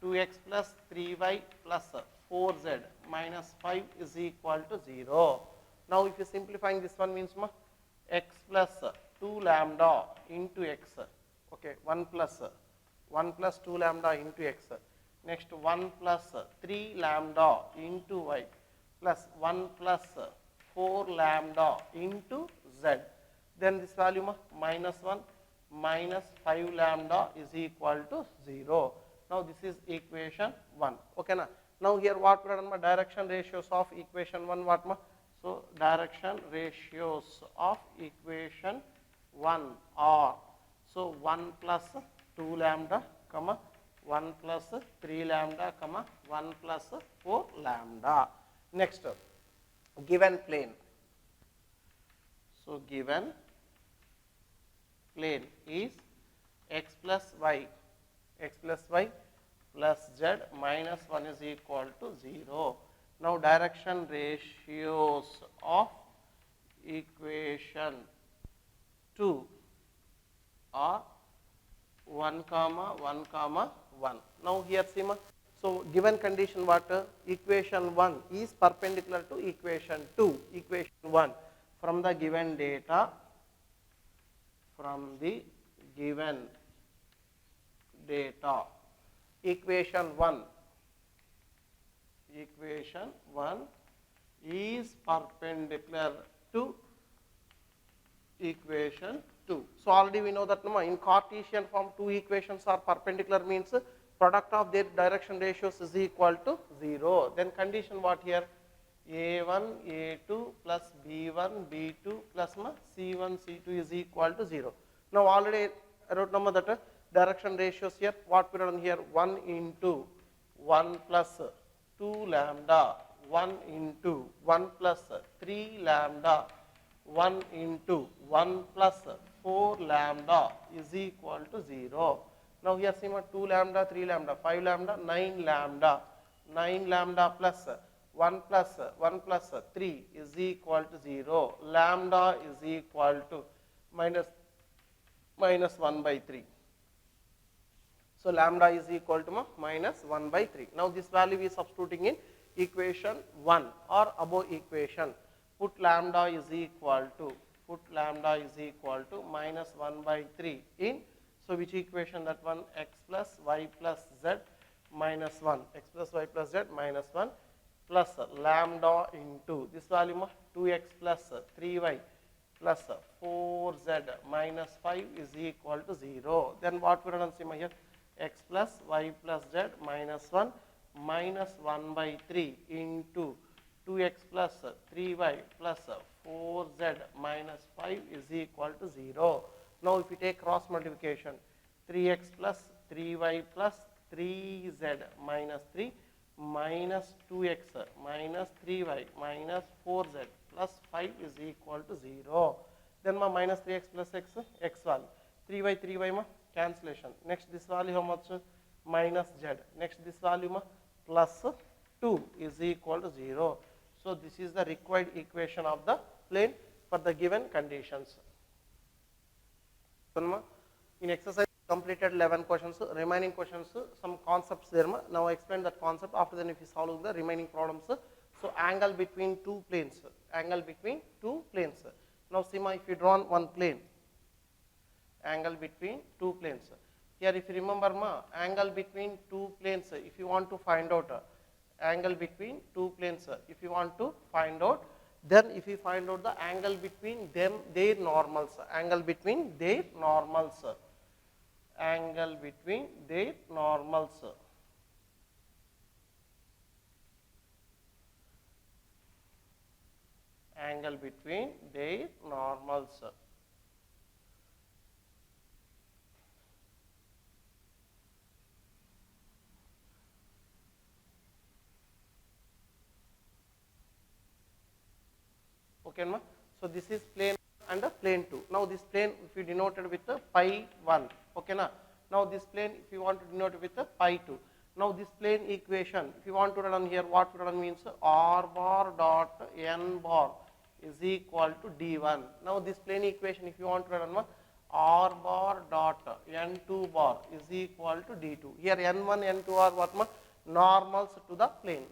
S1: 2x plus 3y plus 4z minus 5 is equal to 0. Now, if you simplifying this one means x plus 2 lambda into x, okay, 1 plus 2 lambda into x, next 1 plus 3 lambda into y plus 1 plus 4 lambda into z, then this value minus 1 minus 5 lambda is equal to 0. Now, this is equation 1. Okay, na? Now, here what we are direction ratios of equation 1 what? So, direction ratios of equation 1 are, so 1 plus 2 lambda, comma 1 plus 3 lambda, comma 1 plus 4 lambda. Next, given plane. So, given plane is x plus y plus z minus 1 is equal to 0. Now direction ratios of equation 2 are 1 comma 1 comma 1. Now here see ma, so given condition what, equation 1 is perpendicular to equation 2, equation 1 from the given data, equation 1 is perpendicular to equation 2. So already we know that in Cartesian form two equations are perpendicular, means product of their direction ratios is equal to 0. Then condition what here, a1 a2 plus b1 b2 plus c1 c2 is equal to 0. Now already I wrote that direction ratios here, what we written here, 1 into 1 plus 2 lambda, 1 into 1 plus 3 lambda, 1 into 1 plus 4 lambda is equal to 0. Now here see 2 lambda, 3 lambda, 5 lambda, 9 lambda, 9 lambda plus 1 plus 3 is equal to 0. Lambda is equal to minus 1 by 3. So lambda is equal to minus 1 by 3. Now this value is substituting in equation 1 or above equation. Put lambda is equal to minus 1 by 3 in, so which equation, that one, x plus y plus z minus 1, x plus y plus z minus 1 plus lambda into this value 2x plus 3y plus 4z minus 5 is equal to 0. Then what we are going to see here, x plus y plus z minus 1 minus 1 by 3 into 2x plus 3y plus 4z minus 5 is equal to 0. Now if you take cross multiplication, 3x plus 3y plus 3z minus 3 minus 2x minus 3y minus 4z plus 5 is equal to 0. Then minus 3x plus x value, 3y cancellation. Next this value how much, minus z. Next this value plus 2 is equal to 0. So this is the required equation of the plane for the given conditions. In exercise completed 11 questions, remaining questions, some concepts there. Now I explain that concept, after then if you solve the remaining problems. So angle between two planes, Now see if you draw one plane, angle between two planes. Here if you remember angle between two planes, if you want to find out angle between two planes, then if you find out the angle between them, their normals, angle between their normals, angle between their normals. Angle between their normals. Okay, ma? So this is plane and a plane 2. Now this plane if you denoted with a pi 1, okay na? Now this plane if you want to denote with a pi 2. Now this plane equation, if you want to run here, what to run means r bar dot n bar is equal to d1. Now this plane equation if you want to run r bar dot n2 bar is equal to d2. Here n1, n2 are what normals to the plane,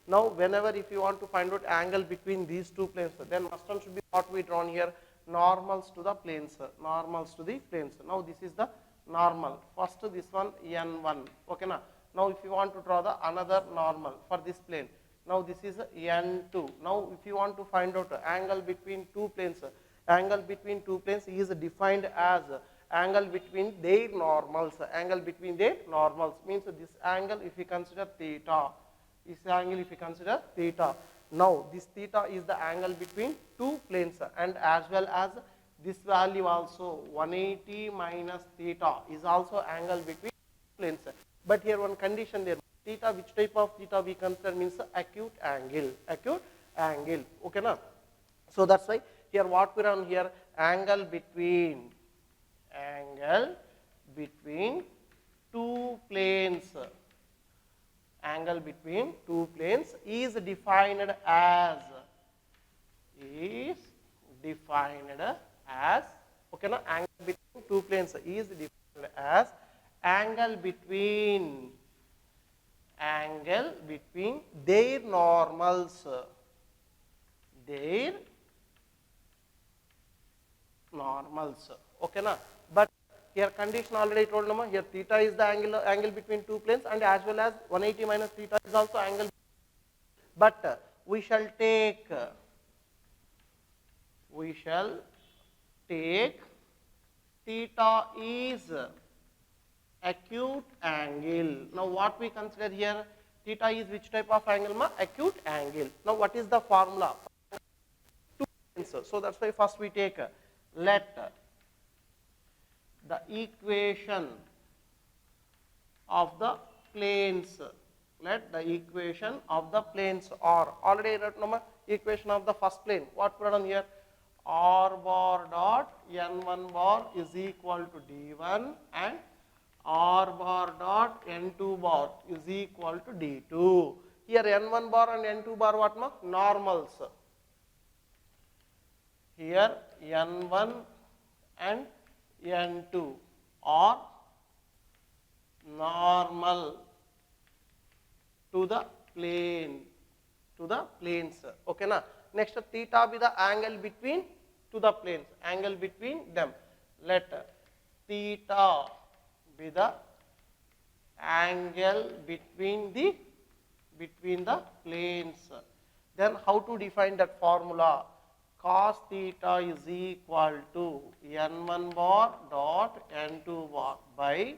S1: Now whenever if you want to find out angle between these two planes, then must one should be what we drawn here, normals to the planes, Now this is the normal. First this one n1, okay na? Now if you want to draw the another normal for this plane, now this is n2. Now if you want to find out angle between two planes, is defined as angle between their normals, means this angle if you consider theta, now this theta is the angle between two planes, and as well as this value also 180 minus theta is also angle between planes. But here one condition there, theta, which type of theta we consider means acute angle, okay na? So that's why here what we run here, angle between angle between two planes. Angle between two planes is defined as okay na, angle between two planes is defined as angle between their normals, okay na. But here condition already told nama, here theta is the angle between two planes, and as well as 180 minus theta is also angle. But we shall take theta is acute angle. Now what we consider here, theta is which type of angle ma? Acute angle. Now what is the formula? Two planes. So that's why first we take let the equation of the planes, or already wrote number equation of the first plane. What put on here? R bar dot n1 bar is equal to d1 and R bar dot n2 bar is equal to d2. Here n1 bar and n2 bar what ma? Normals. Here n1 and n2 are normal to the planes, okay na. Next theta be the angle between to the planes, angle between them. Let theta be the angle between the planes. Then how to define that formula? Cos theta is equal to n1 bar dot n2 bar by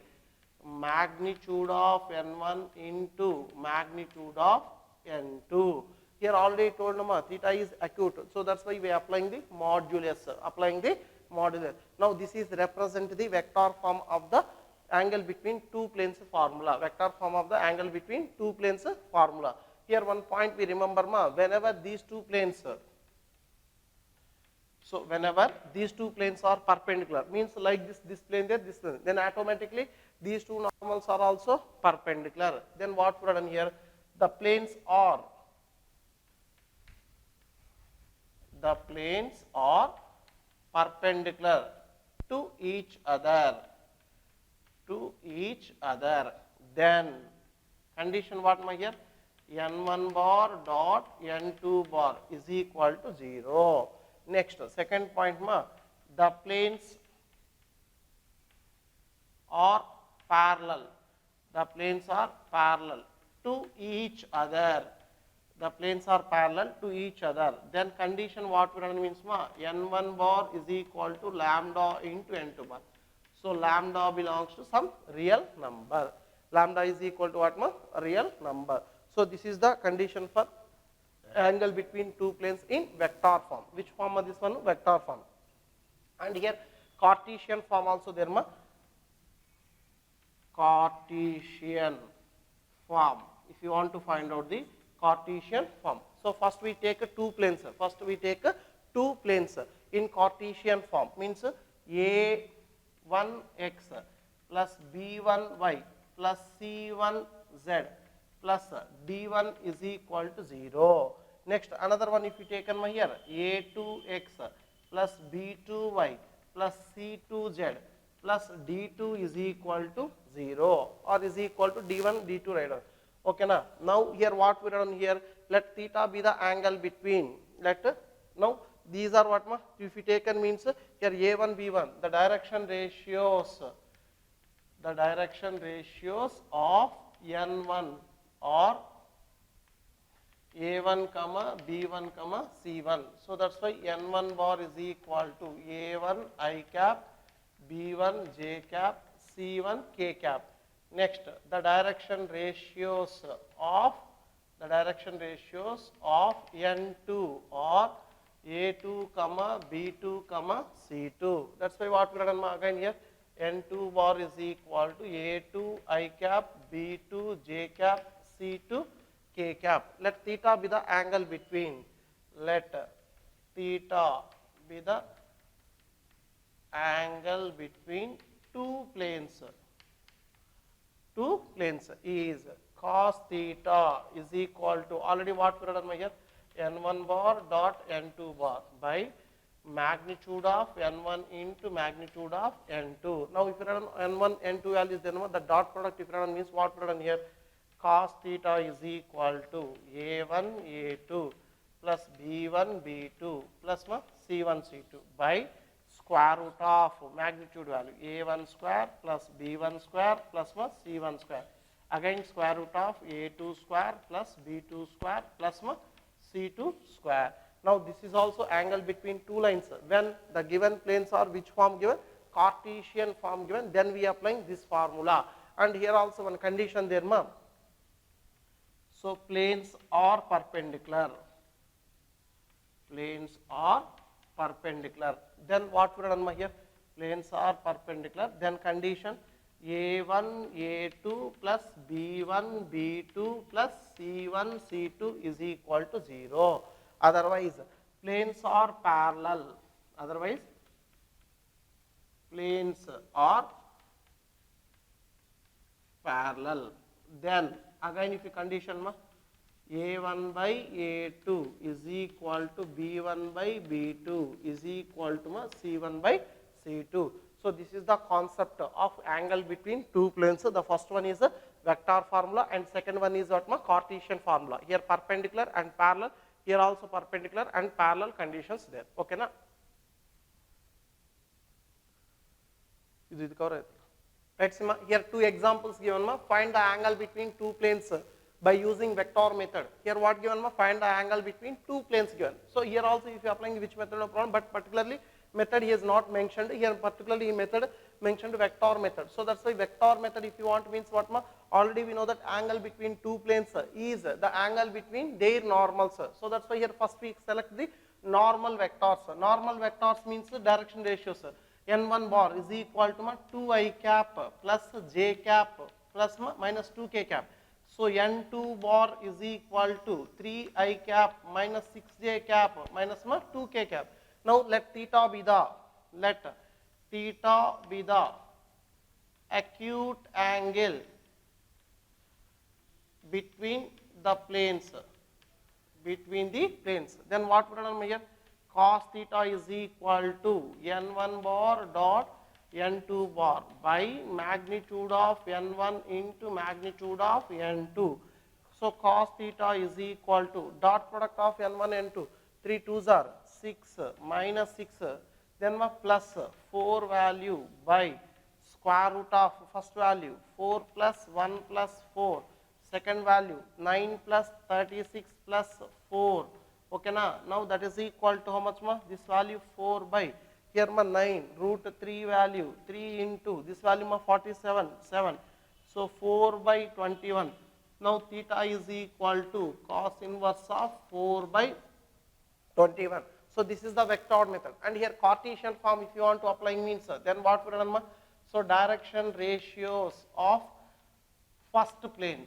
S1: magnitude of n1 into magnitude of n2. Here already told nama theta is acute, so that's why we are applying the modulus. Now this is represent the vector form of the angle between two planes formula. Here one point we remember ma, whenever these two planes are perpendicular, means like this plane there, this plane, then automatically these two normals are also perpendicular. Then what we have done here? The planes are perpendicular to each other. Then condition what ma here? n1 bar dot n2 bar is equal to 0. Next, second point ma, the planes are parallel. To each other. Then condition what we run means ma, n1 bar is equal to lambda into n2 bar. So lambda belongs to some real number. Lambda is equal to what ma? A real number. So this is the condition for angle between two planes in vector form. Which form is this one? Vector form. And here Cartesian form also there ma. Cartesian form. If you want to find out the Cartesian form. So first we take two planes. In Cartesian form, means a1x plus b1y plus c1z plus d1 is equal to 0. Next another one if you taken here, a2x plus b2y plus c2z plus d2 is equal to 0 or is equal to d1 d2 right. Okay na. Now here what we done here, let theta be the angle between, now these are what ma, if you taken means here a1 b1, the direction ratios of n1 or a1 comma b1 comma c1. So that's why n1 bar is equal to a1 i cap, b1 j cap, c1 k cap. Next, the direction ratios of n2 or a2 comma b2 comma c2. That's why what we have done again here, n2 bar is equal to a2 i cap, b2 j cap, c2 k cap. Let theta be the angle between. Let theta be the angle between two planes is cos theta is equal to, already what we done here, n1 bar dot n2 bar by magnitude of n1 into magnitude of n2. Now if you run n1 n2 values, then the dot product if you run means what we done here, cos theta is equal to a1 a2 plus b1 b2 plus c1 c2 by square root of magnitude value a1 square plus b1 square plus c1 square, again square root of a2 square plus b2 square plus c2 square. Now this is also angle between two lines. When the given planes are which form given, Cartesian form given, then we are applying this formula. And here also one condition there, ma'am. So planes are perpendicular. Planes are perpendicular. Then what we done here? Planes are perpendicular. Then condition a1 a2 plus b1 b2 plus c1 c2 is equal to 0. Otherwise planes are parallel. Otherwise planes are parallel. Then again if you condition a1 by a2 is equal to b1 by b2 is equal to c1 by c2. So this is the concept of angle between two planes. The first one is a vector formula and second one is what, Cartesian formula. Here perpendicular and parallel, here also perpendicular and parallel conditions there. Okay na? Let's see here two examples given. Find the angle between two planes by using vector method. Here what given? Find the angle between two planes given. So here also if you are applying which method no problem, but particularly method he has not mentioned. Here particularly method mentioned vector method. So that's why vector method if you want means what, already we know that angle between two planes is the angle between their normals. So that's why here first we select the normal vectors. Normal vectors means the direction ratios. N1 bar is equal to 2i cap plus j cap plus minus 2k cap. So N2 bar is equal to 3i cap minus 6j cap minus 2k cap. Now let theta be the acute angle between the planes. Then what we done here? Cos theta is equal to n1 bar dot n2 bar by magnitude of n1 into magnitude of n2. So cos theta is equal to dot product of n1 n2, 3 2s are 6 minus 6, then plus 4 value by square root of first value 4 plus 1 plus 4, second value 9 plus 36 plus 4. Okay na? Now that is equal to how much this value 4 by here 9 root 3 value 3 into this value 47 7. So 4 by 21. Now theta is equal to cos inverse of 4 by 21. So this is the vector method. And here Cartesian form if you want to apply means then what we done? So direction ratios of first plane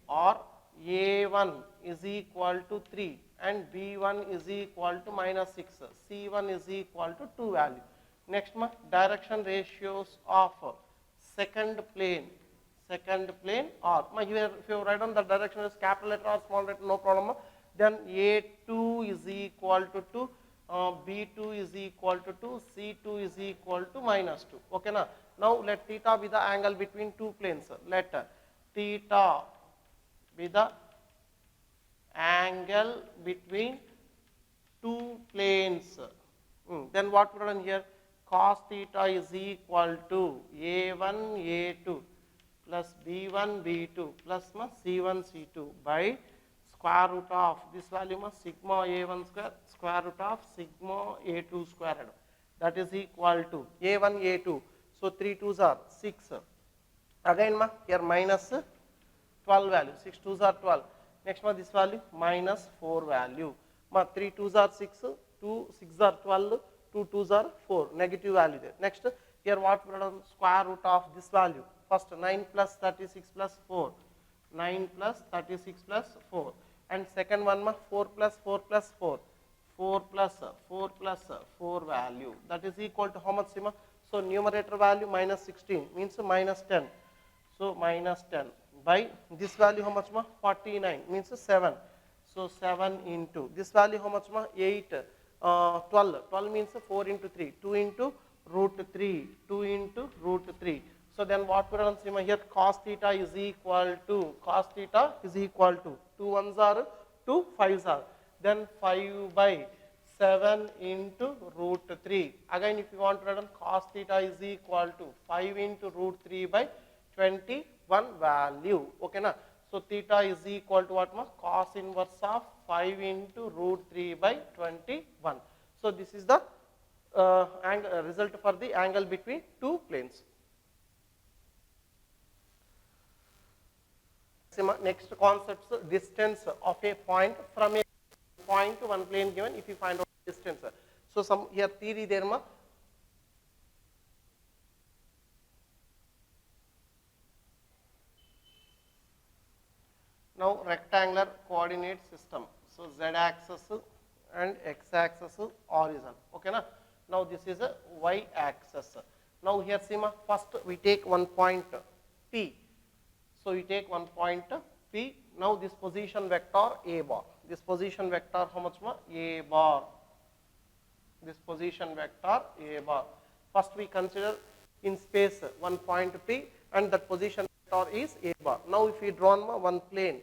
S1: are a1 is equal to 3 and b1 is equal to minus 6, c1 is equal to 2 value. Next direction ratios of second plane are, here if you write on the direction is capital letter or small letter no problem. Then a2 is equal to 2, b2 is equal to 2, c2 is equal to minus 2. Okay na? Now let theta be the angle between two planes. Let theta be the angle between two planes. Then what we done here? Cos theta is equal to a1 a2 plus b1 b2 plus c1 c2 by square root of this value sigma a1 square root of sigma a2 squared. That is equal to a1 a2. So 3 2s are 6. Again here minus 12 value, 6 2s are 12. Next this value minus 4 value. 3 2s are 6, 2 6s are 12, 2 2s are 4. Negative value there. Next here what we done? Square root of this value. First 9 plus 36 plus 4. 9 plus 36 plus 4. And second one 4 plus 4 plus 4. 4 plus 4 value, that is equal to how much, Sima? So numerator value minus 16 means minus 10. So minus 10 by this value how much, ma? 49 means 7. So 7 into this value how much, ma? 8, 12. 12 means 4 into 3, 2 into root 3, 2 into root 3. So then what we are going here, cos theta is equal to, cos theta is equal to 2 ones are 2 5s are, then 5 by 7 into root 3. Again if you want to write cos theta is equal to 5 into root 3 by 21 value. Okay na? So theta is equal to what, ma? Cos inverse of 5 into root 3 by 21. So this is the result for the angle between two planes. Next concepts, distance of a point from a point to one plane given if you find out distance. So some here theory there, ma. Now rectangular coordinate system. So z axis and x axis horizon. Okay na? Now this is a y axis. Now here see, ma, first we take one point P. So we take one point P. Now this position vector A bar. This position vector how much, ma? A bar. This position vector A bar. First we consider in space one point P and that position vector is A bar. Now if we draw, ma, one plane.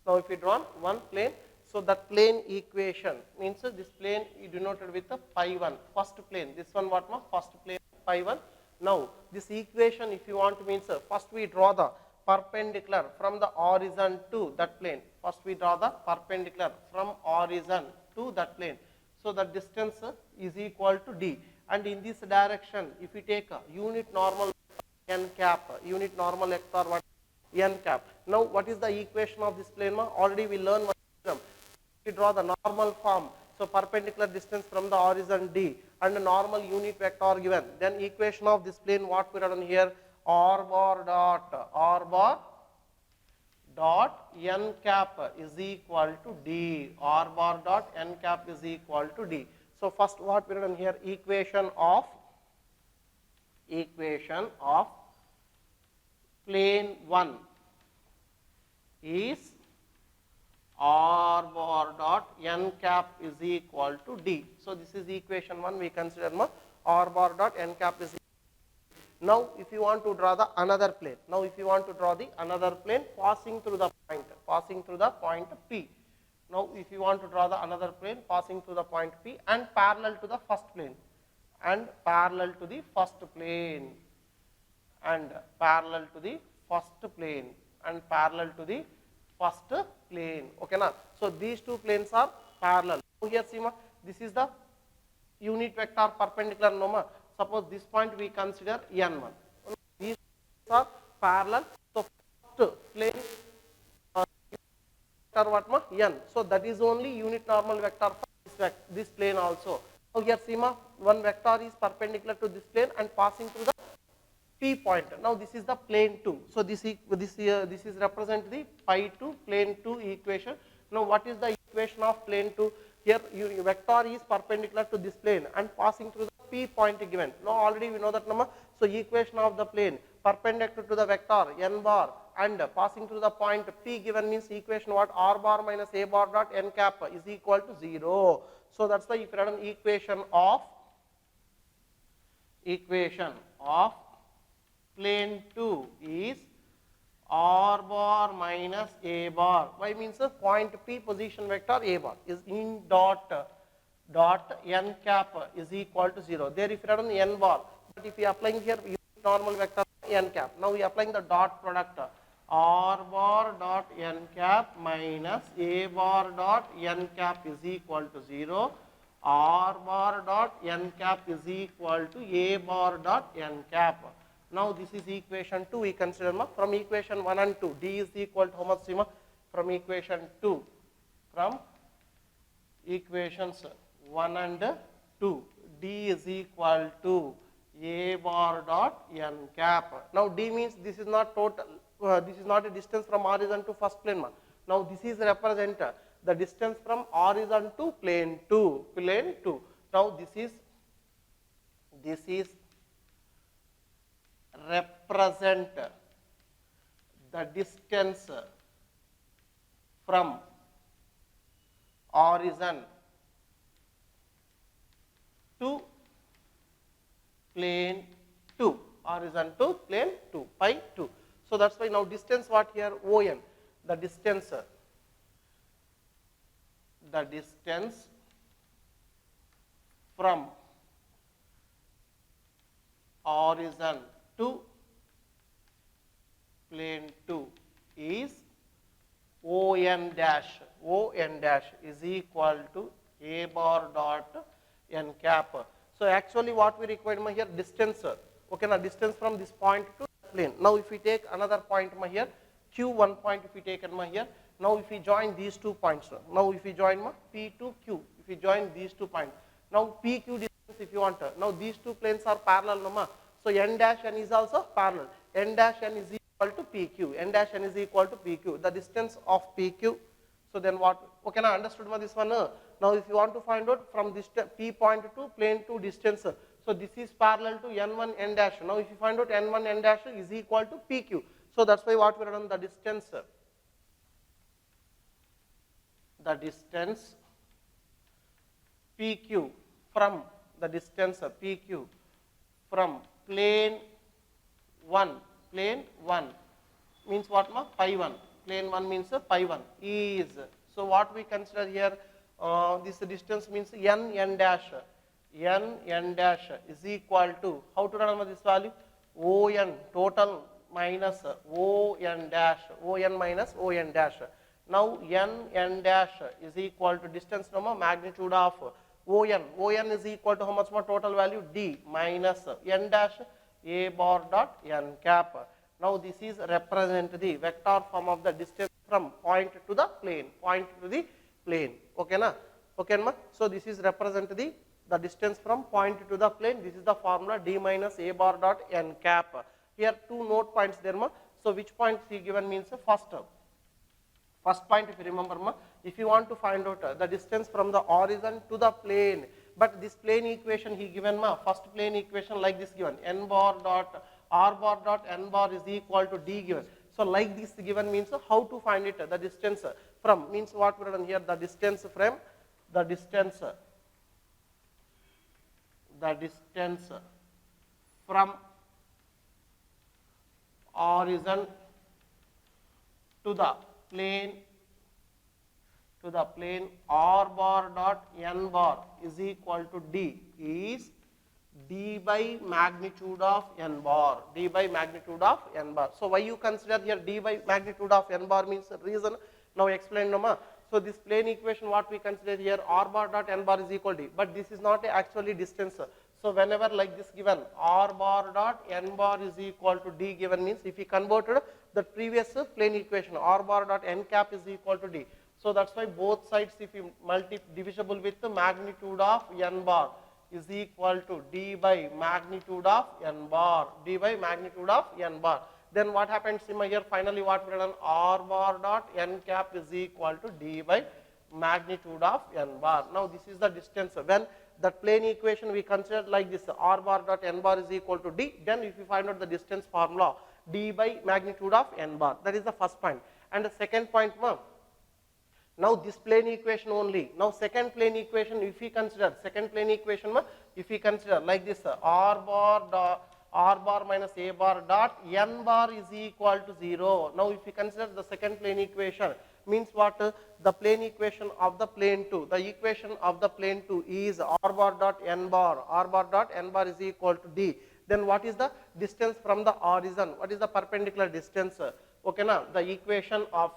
S1: Now if we draw one plane, so that plane equation means this plane is denoted with the pi 1, first plane. This one what, ma? First plane pi 1. Now this equation if you want means first we draw the perpendicular from the horizon to that plane. First we draw the perpendicular from horizon to that plane. So the distance is equal to d, and in this direction if we take a unit normal n cap, unit normal vector what, n cap. Now what is the equation of this plane, ma? Already we learn one term. We draw the normal form. So perpendicular distance from the horizon d and a normal unit vector given. Then equation of this plane what we written here, r bar dot n cap is equal to d. R bar dot n cap is equal to d. So first what we written here, equation of plane 1 is r bar dot n cap is equal to d. So this is equation 1 we consider, ma, r bar dot n cap is equal. Now if you want to draw the another plane, now if you want to draw the another plane passing through the point P. Now if you want to draw the another plane passing through the point P and parallel to the first plane, and parallel to the first plane, and parallel to the first plane, and parallel to the first plane. Okay na? So these two planes are parallel. So here see, ma, this is the unit vector perpendicular, no, ma. Suppose this point we consider n1. These are parallel. So first plane vector what, ma? N. So that is only unit normal vector for this plane also. So here see, ma, one vector is perpendicular to this plane and passing through the P point. Now this is the plane 2. So this is represent the pi 2 plane 2 equation. Now what is the equation of plane 2? Here vector is perpendicular to this plane and passing through the P point given. Now already we know that number. So equation of the plane perpendicular to the vector n bar and passing through the point P given means equation what, r bar minus a bar dot n cap is equal to 0. So that's the equation of plane 2 is r bar minus a bar. Why means point P position vector a bar is in dot n cap is equal to 0. There if you write on n bar, but if you are applying here normal vector n cap, now we are applying the dot product r bar dot n cap minus a bar dot n cap is equal to 0. R bar dot n cap is equal to a bar dot n cap. Now this is equation 2 we consider, ma. From equation 1 and 2, d is equal to how much, ma? From equation 2, from equations 1 and 2, d is equal to A bar dot n cap. Now D means this is not total, this is not a distance from origin to first plane. Now this is represent the distance from origin to plane 2, plane 2. Now this is represent the distance from origin to plane 2, origin to plane 2, pi 2. So that's why now distance what here ON, the distance from origin to plane 2 is ON dash. ON dash is equal to A bar dot n cap. So actually what we require here distance, okay, now distance from this point to the plane. Now if we take another point here, Q1 point if we take here, now if we join these 2 points, now if we join P to Q, if we join these 2 points, now PQ distance if you want, now these 2 planes are parallel, so n dash n is also parallel, n dash n is equal to PQ, n dash n is equal to PQ, the distance of PQ. So then what, okay, now understood this one. Now if you want to find out from this P point to plane 2 distance, so this is parallel to n1 n dash. Now if you find out n1 n dash is equal to PQ. So that's why what we have done, the distance PQ from the distance PQ from plane 1 means what pi 1, plane 1 means pi 1 is, so what we consider here, this distance means n dash is equal to, how to remember this value, ON total minus ON dash, ON minus ON dash. Now n dash is equal to distance magnitude of ON is equal to how much more total value D minus n dash A bar dot n cap. Now this is represent the vector form of the distance from point to the plane, okay na, okay ma. So this is represent the distance from point to the plane. This is the formula D minus A bar dot n cap. Here 2 note points there ma. So which point he given means first point, if you remember, if you want to find out the distance from the origin to the plane, but this plane equation he given, first plane equation like this given, n bar dot r bar dot n bar is equal to D given. So like this given means how to find it, the distance from, means what we have done here, the distance from origin to the plane r bar dot n bar is equal to D is D by magnitude of n bar, D by magnitude of n bar. So why you consider here D by magnitude of n bar means reason, now explain no. So this plane equation what we consider here, r bar dot n bar is equal to D, but this is not actually distance. So whenever like this given, r bar dot n bar is equal to D given means, if we converted the previous plane equation, r bar dot n cap is equal to D. So that's why both sides if you divisible with the magnitude of n bar is equal to D by magnitude of n bar, D by magnitude of n bar. Then what happens here, finally what we have done, r bar dot n cap is equal to D by magnitude of n bar. Now this is the distance. When that plane equation we consider like this, r bar dot n bar is equal to D, then if you find out the distance formula, D by magnitude of n bar. That is the first point. And the second point, now this plane equation only. Now second plane equation if we consider, if we consider like this, r bar minus A bar dot n bar is equal to 0. Now if we consider the second plane equation, means what, the plane equation of the plane 2, the equation of the plane 2 is r bar dot n bar is equal to D. Then what is the distance from the origin, what is the perpendicular distance, okay na, the equation of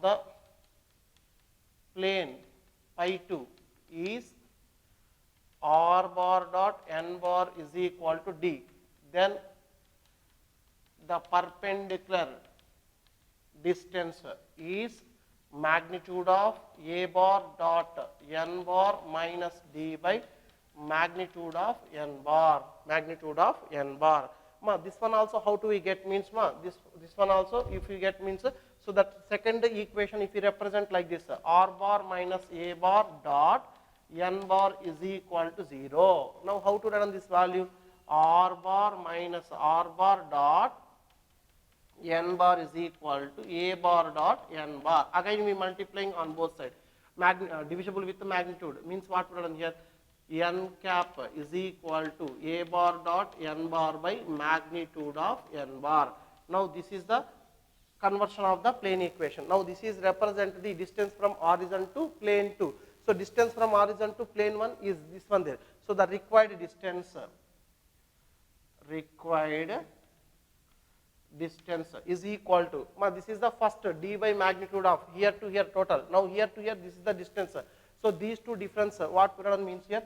S1: the plane pi 2 is r bar dot n bar is equal to D. Then the perpendicular distance is magnitude of A bar dot n bar minus D by magnitude of n bar, magnitude of n bar. Ma, this one also how do we get means, ma, this one also if you get means, so that second equation if you represent like this, r bar minus a bar dot n bar is equal to 0. Now how to write on this value, r bar minus r bar dot n bar is equal to a bar dot n bar. Again we multiplying on both sides. Divisible with the magnitude means what we done here, n cap is equal to a bar dot n bar by magnitude of n bar. Now this is the conversion of the plane equation. Now this is represent the distance from origin to plane 2. So distance from origin to plane 1 is this one there. So the required distance is equal to, this is the first d by magnitude of here to here total. Now here to here this is the distance. So these two difference what we means here,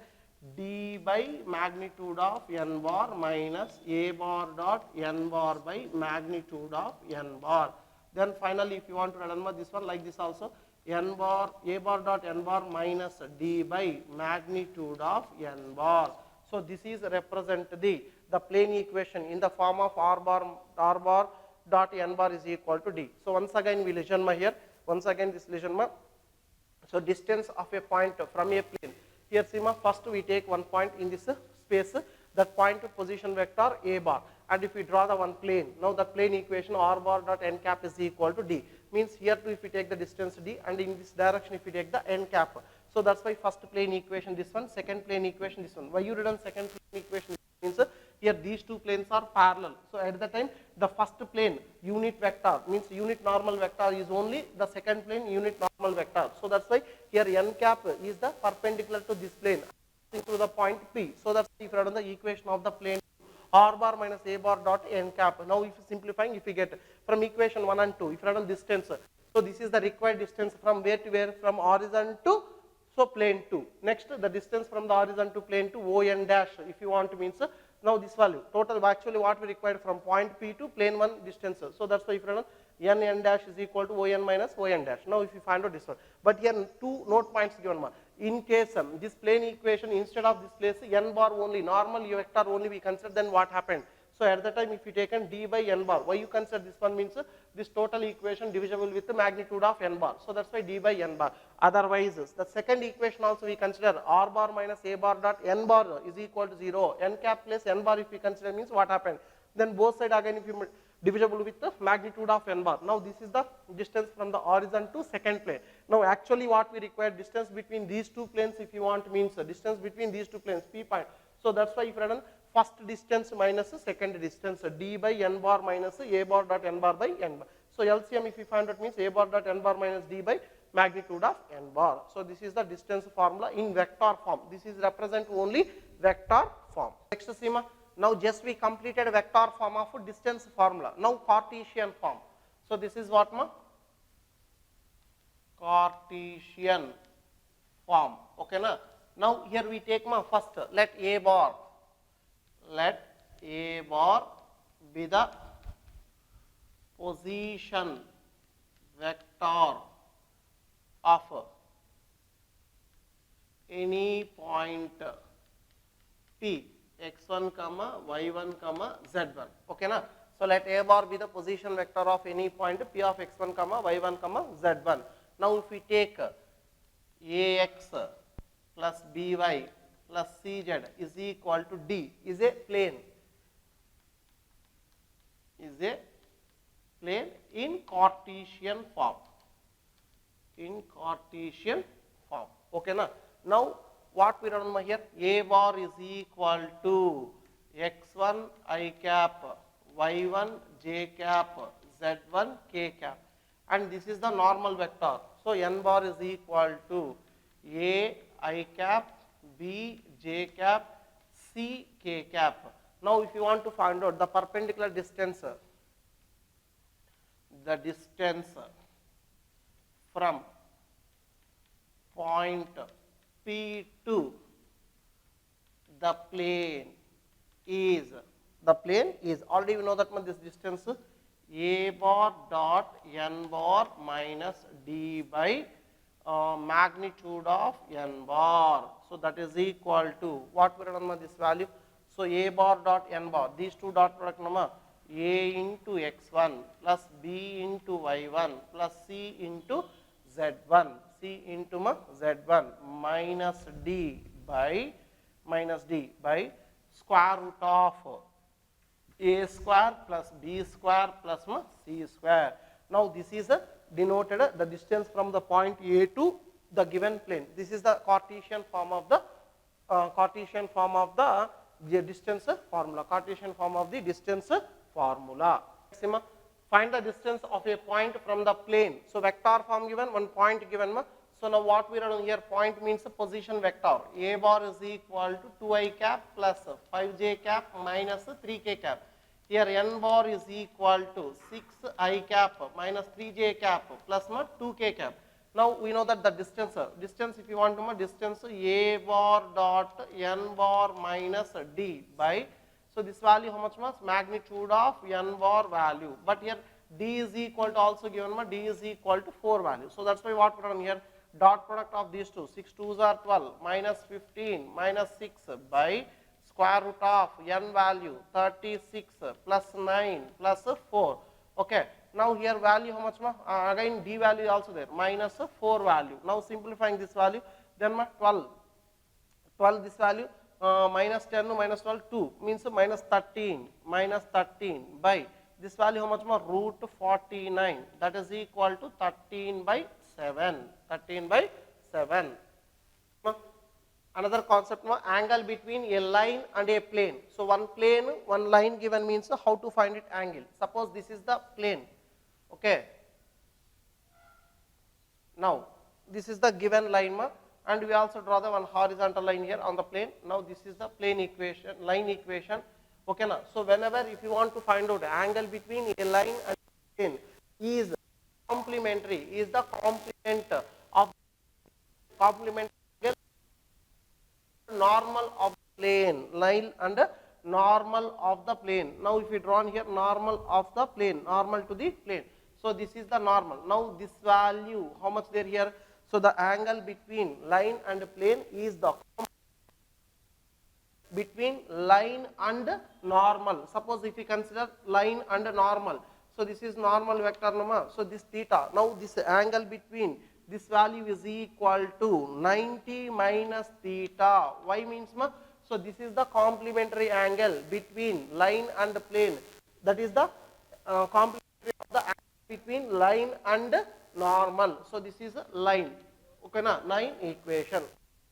S1: d by magnitude of n bar minus a bar dot n bar by magnitude of n bar. Then finally if you want to write this one like this also, n bar a bar dot n bar minus d by magnitude of n bar. So this is represent the plane equation in the form of r bar dot n bar is equal to d. So once again we listen here, once again this listen. So distance of a point from a plane. Here see first we take one point in this space, that point position vector a bar, and if we draw the one plane, now the plane equation r bar dot n cap is equal to d. Means here too if we take the distance d, and in this direction if we take the n cap. So that's why first plane equation this one, second plane equation this one. Why you written second plane equation means here these two planes are parallel. So at the time the first plane unit vector means unit normal vector is only the second plane unit normal vector. So that's why here n cap is the perpendicular to this plane to the point P. So that's if you write on the equation of the plane r bar minus a bar dot n cap. Now if simplifying, if you get from equation 1 and 2, if you write on distance, so this is the required distance from where to where, from origin to plane 2. Next the distance from the origin to plane 2 O n dash if you want means, now this value total actually what we required from point P to plane 1 distance. So that's why if you run n dash is equal to O n minus O n dash. Now if you find out this one, but here two note points given. In case this plane equation instead of this place n bar only, normal vector only we consider, then what happened? So at the time if you taken d by n bar, why you consider this one means this total equation divisible with the magnitude of n bar. So that's why d by n bar. Otherwise the second equation also we consider r bar minus a bar dot n bar is equal to 0. N cap plus n bar if we consider means what happened? Then both side again if you divisible with the magnitude of n bar. Now this is the distance from the origin to second plane. Now actually what we require, distance between these two planes if you want means distance between these two planes P point. So that's why if you run first distance minus second distance d by n bar minus a bar dot n bar by n bar. So LCM if you find out means a bar dot n bar minus d by magnitude of n bar. So this is the distance formula in vector form. This is represent only vector form. Next Seema, now just we completed vector form of distance formula. Now Cartesian form. So this is what Cartesian form. Okay na? Now here we take first let a bar be the position vector of any point P, x1, y1, z1. Okay na? So let a bar be the position vector of any point P of x1, y1, z1. Now if we take ax plus by plus cz is equal to d, is a plane, in Cartesian form. Okay na? Now what we run here, a bar is equal to x1 I cap, y1 j cap, z1 k cap, and this is the normal vector. So n bar is equal to a I cap, b j cap, c k cap. Now if you want to find out the perpendicular distance, the distance from point P to the plane is, already we know that this distance a bar dot n bar minus d by magnitude of n bar. So that is equal to what we write on this value. So a bar dot n bar, these two dot product number a into x1 plus b into y1 plus c into z1, c into z1 minus d by square root of a square plus b square plus c square. Now this is denoted the distance from the point A to the given plane. This is the Cartesian form of the distance formula. Cartesian form of the distance formula. Find the distance of a point from the plane. So vector form given, one point given. So now what we write here, point means a position vector. A bar is equal to 2i cap plus 5j cap minus 3k cap. Here n bar is equal to 6i cap minus 3j cap plus 2k cap. Now we know that the distance if you want to know distance a bar dot n bar minus d by, so this value how much was magnitude of n bar value, but here d is equal to also given d is equal to 4 value. So that's why what we done here, dot product of these two, 6 2s are 12 minus 15 minus 6 by square root of n value 36 plus 9 plus 4. Okay. Now here value how much again d value is also there, minus 4 value. Now simplifying this value, then 12 this value minus 10 minus 12 2 means minus 13 by this value how much root 49, that is equal to 13 by 7. Another concept, angle between a line and a plane. So one plane, one line given means how to find it angle. Suppose this is the plane. Okay. Now this is the given line, and we also draw the one horizontal line here on the plane. Now this is the plane equation, line equation. Okay, now so whenever if you want to find out angle between a line and a plane is complementary, is the complement of normal of the plane, line and normal of the plane. Now if we draw here normal of the plane, normal to the plane. So this is the normal. Now this value, how much there here? So the angle between line and plane is the between line and normal. Suppose if we consider line and normal, so this is normal vector number. So this theta. Now this angle between this value is equal to 90 minus theta. Why means so this is the complementary angle between line and plane. That is the complementary of the angle between line and normal. So this is a line. Okay, na line equation.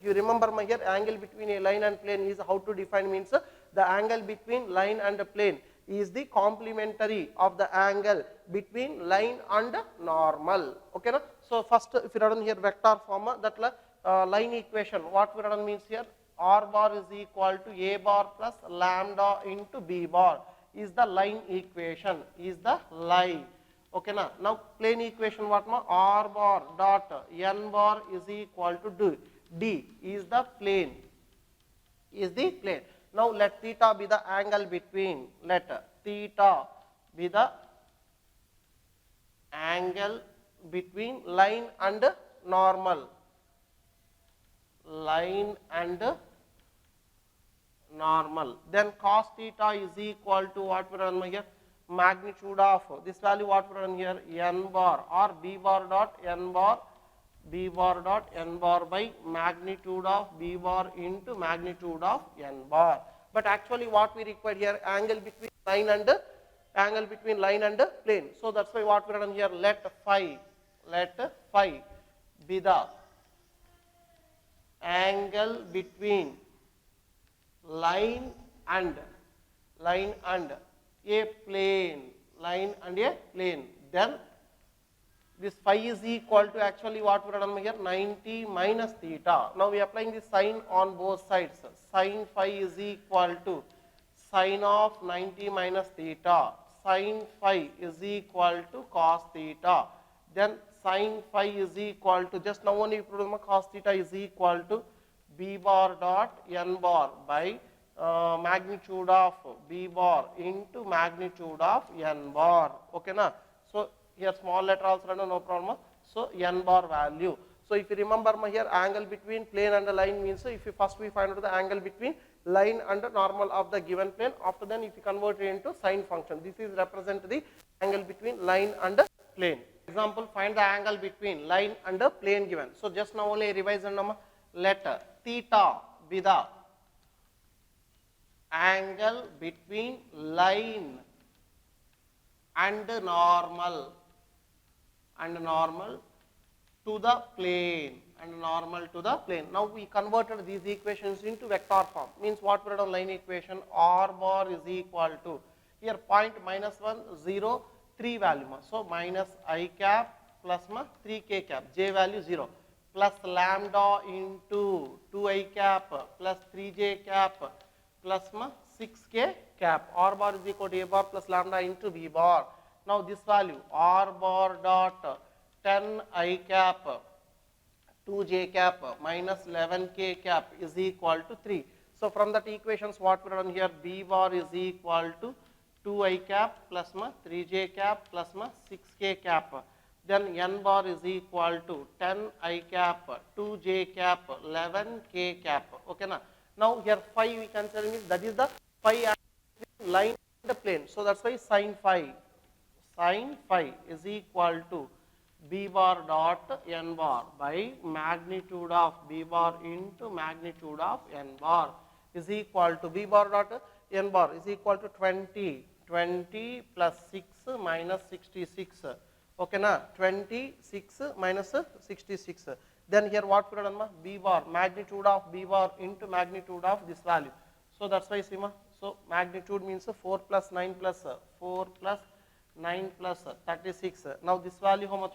S1: You remember here angle between a line and plane is how to define, means the angle between line and plane is the complementary of the angle between line and normal. Okay, na? So first if you write here vector form, that line equation, what we write means here r bar is equal to a bar plus lambda into b bar is the line equation, is the line. Okay, na? Now plane equation what r bar dot n bar is equal to d is the plane, Now let theta be the angle between, let theta be the angle between line and normal, then cos theta is equal to what we run here, magnitude of this value, what we run here, n bar or b bar dot n bar by magnitude of b bar into magnitude of n bar. But actually what we require here, angle between line and plane. So that's why what we written here, let phi be the angle between line and a plane, then this phi is equal to actually what we written here, 90 minus theta. Now we are applying the sign on both sides. Sin phi is equal to sin of 90 minus theta. Sin phi is equal to cos theta. Then sin phi is equal to, just now only cos theta is equal to b bar dot n bar by magnitude of b bar into magnitude of n bar. Okay, na? So here small letter also, no problem. So n bar value. So if you remember here, angle between plane and the line means, if you first we find out the angle between line and normal of the given plane, after then if you convert it into sine function, this is represent the angle between line and plane. Example, find the angle between line and plane given. So just now only revise and let theta be the angle between line and normal to the plane Now we converted these equations into vector form. Means what we have line equation, r bar is equal to, here point minus 1 0 3 value, so minus I cap plus 3k cap, j value 0, plus lambda into 2I cap plus 3j cap plus 6k cap. R bar is equal to a bar plus lambda into b bar. Now this value r bar dot 10 I cap 2j cap minus 11k cap is equal to 3. So from that equations what we run here, b bar is equal to 2I cap plus 3j cap plus 6k cap. Then n bar is equal to 10I cap 2j cap 11k cap. Okay na? Now here phi we can tell me that is the phi line and the plane. So that's why sin phi is equal to b bar dot n bar by magnitude of b bar into magnitude of n bar is equal to b bar dot n bar is equal to 20 plus 6 minus 66. Okay na? 26 minus 66. Then here what we done, b bar, magnitude of b bar into magnitude of this value. So that's why Sima. So magnitude means 4 plus 9 plus 4 plus 9 plus 36. Now this value how much?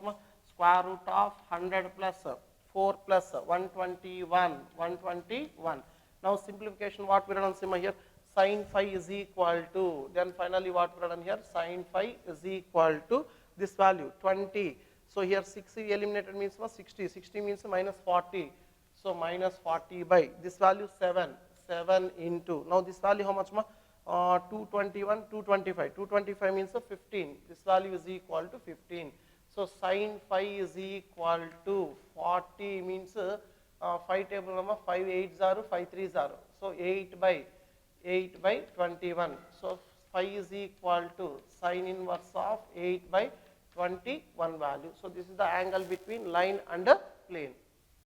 S1: Square root of 100 plus 4 plus 121. Now simplification what we done Sima here, sin phi is equal to, then finally what we done here, sin phi is equal to this value 20. So here 6 eliminated means 60. 60 means minus 40. So minus 40 by this value 7 into, now this value how much? 221, 225. 225 means 15. This value is equal to 15. So sin phi is equal to 40 means 5 table number 5 8 0 5 3 0. So 8 by 21. So phi is equal to sin inverse of 8 by 21 value. So this is the angle between line and plane.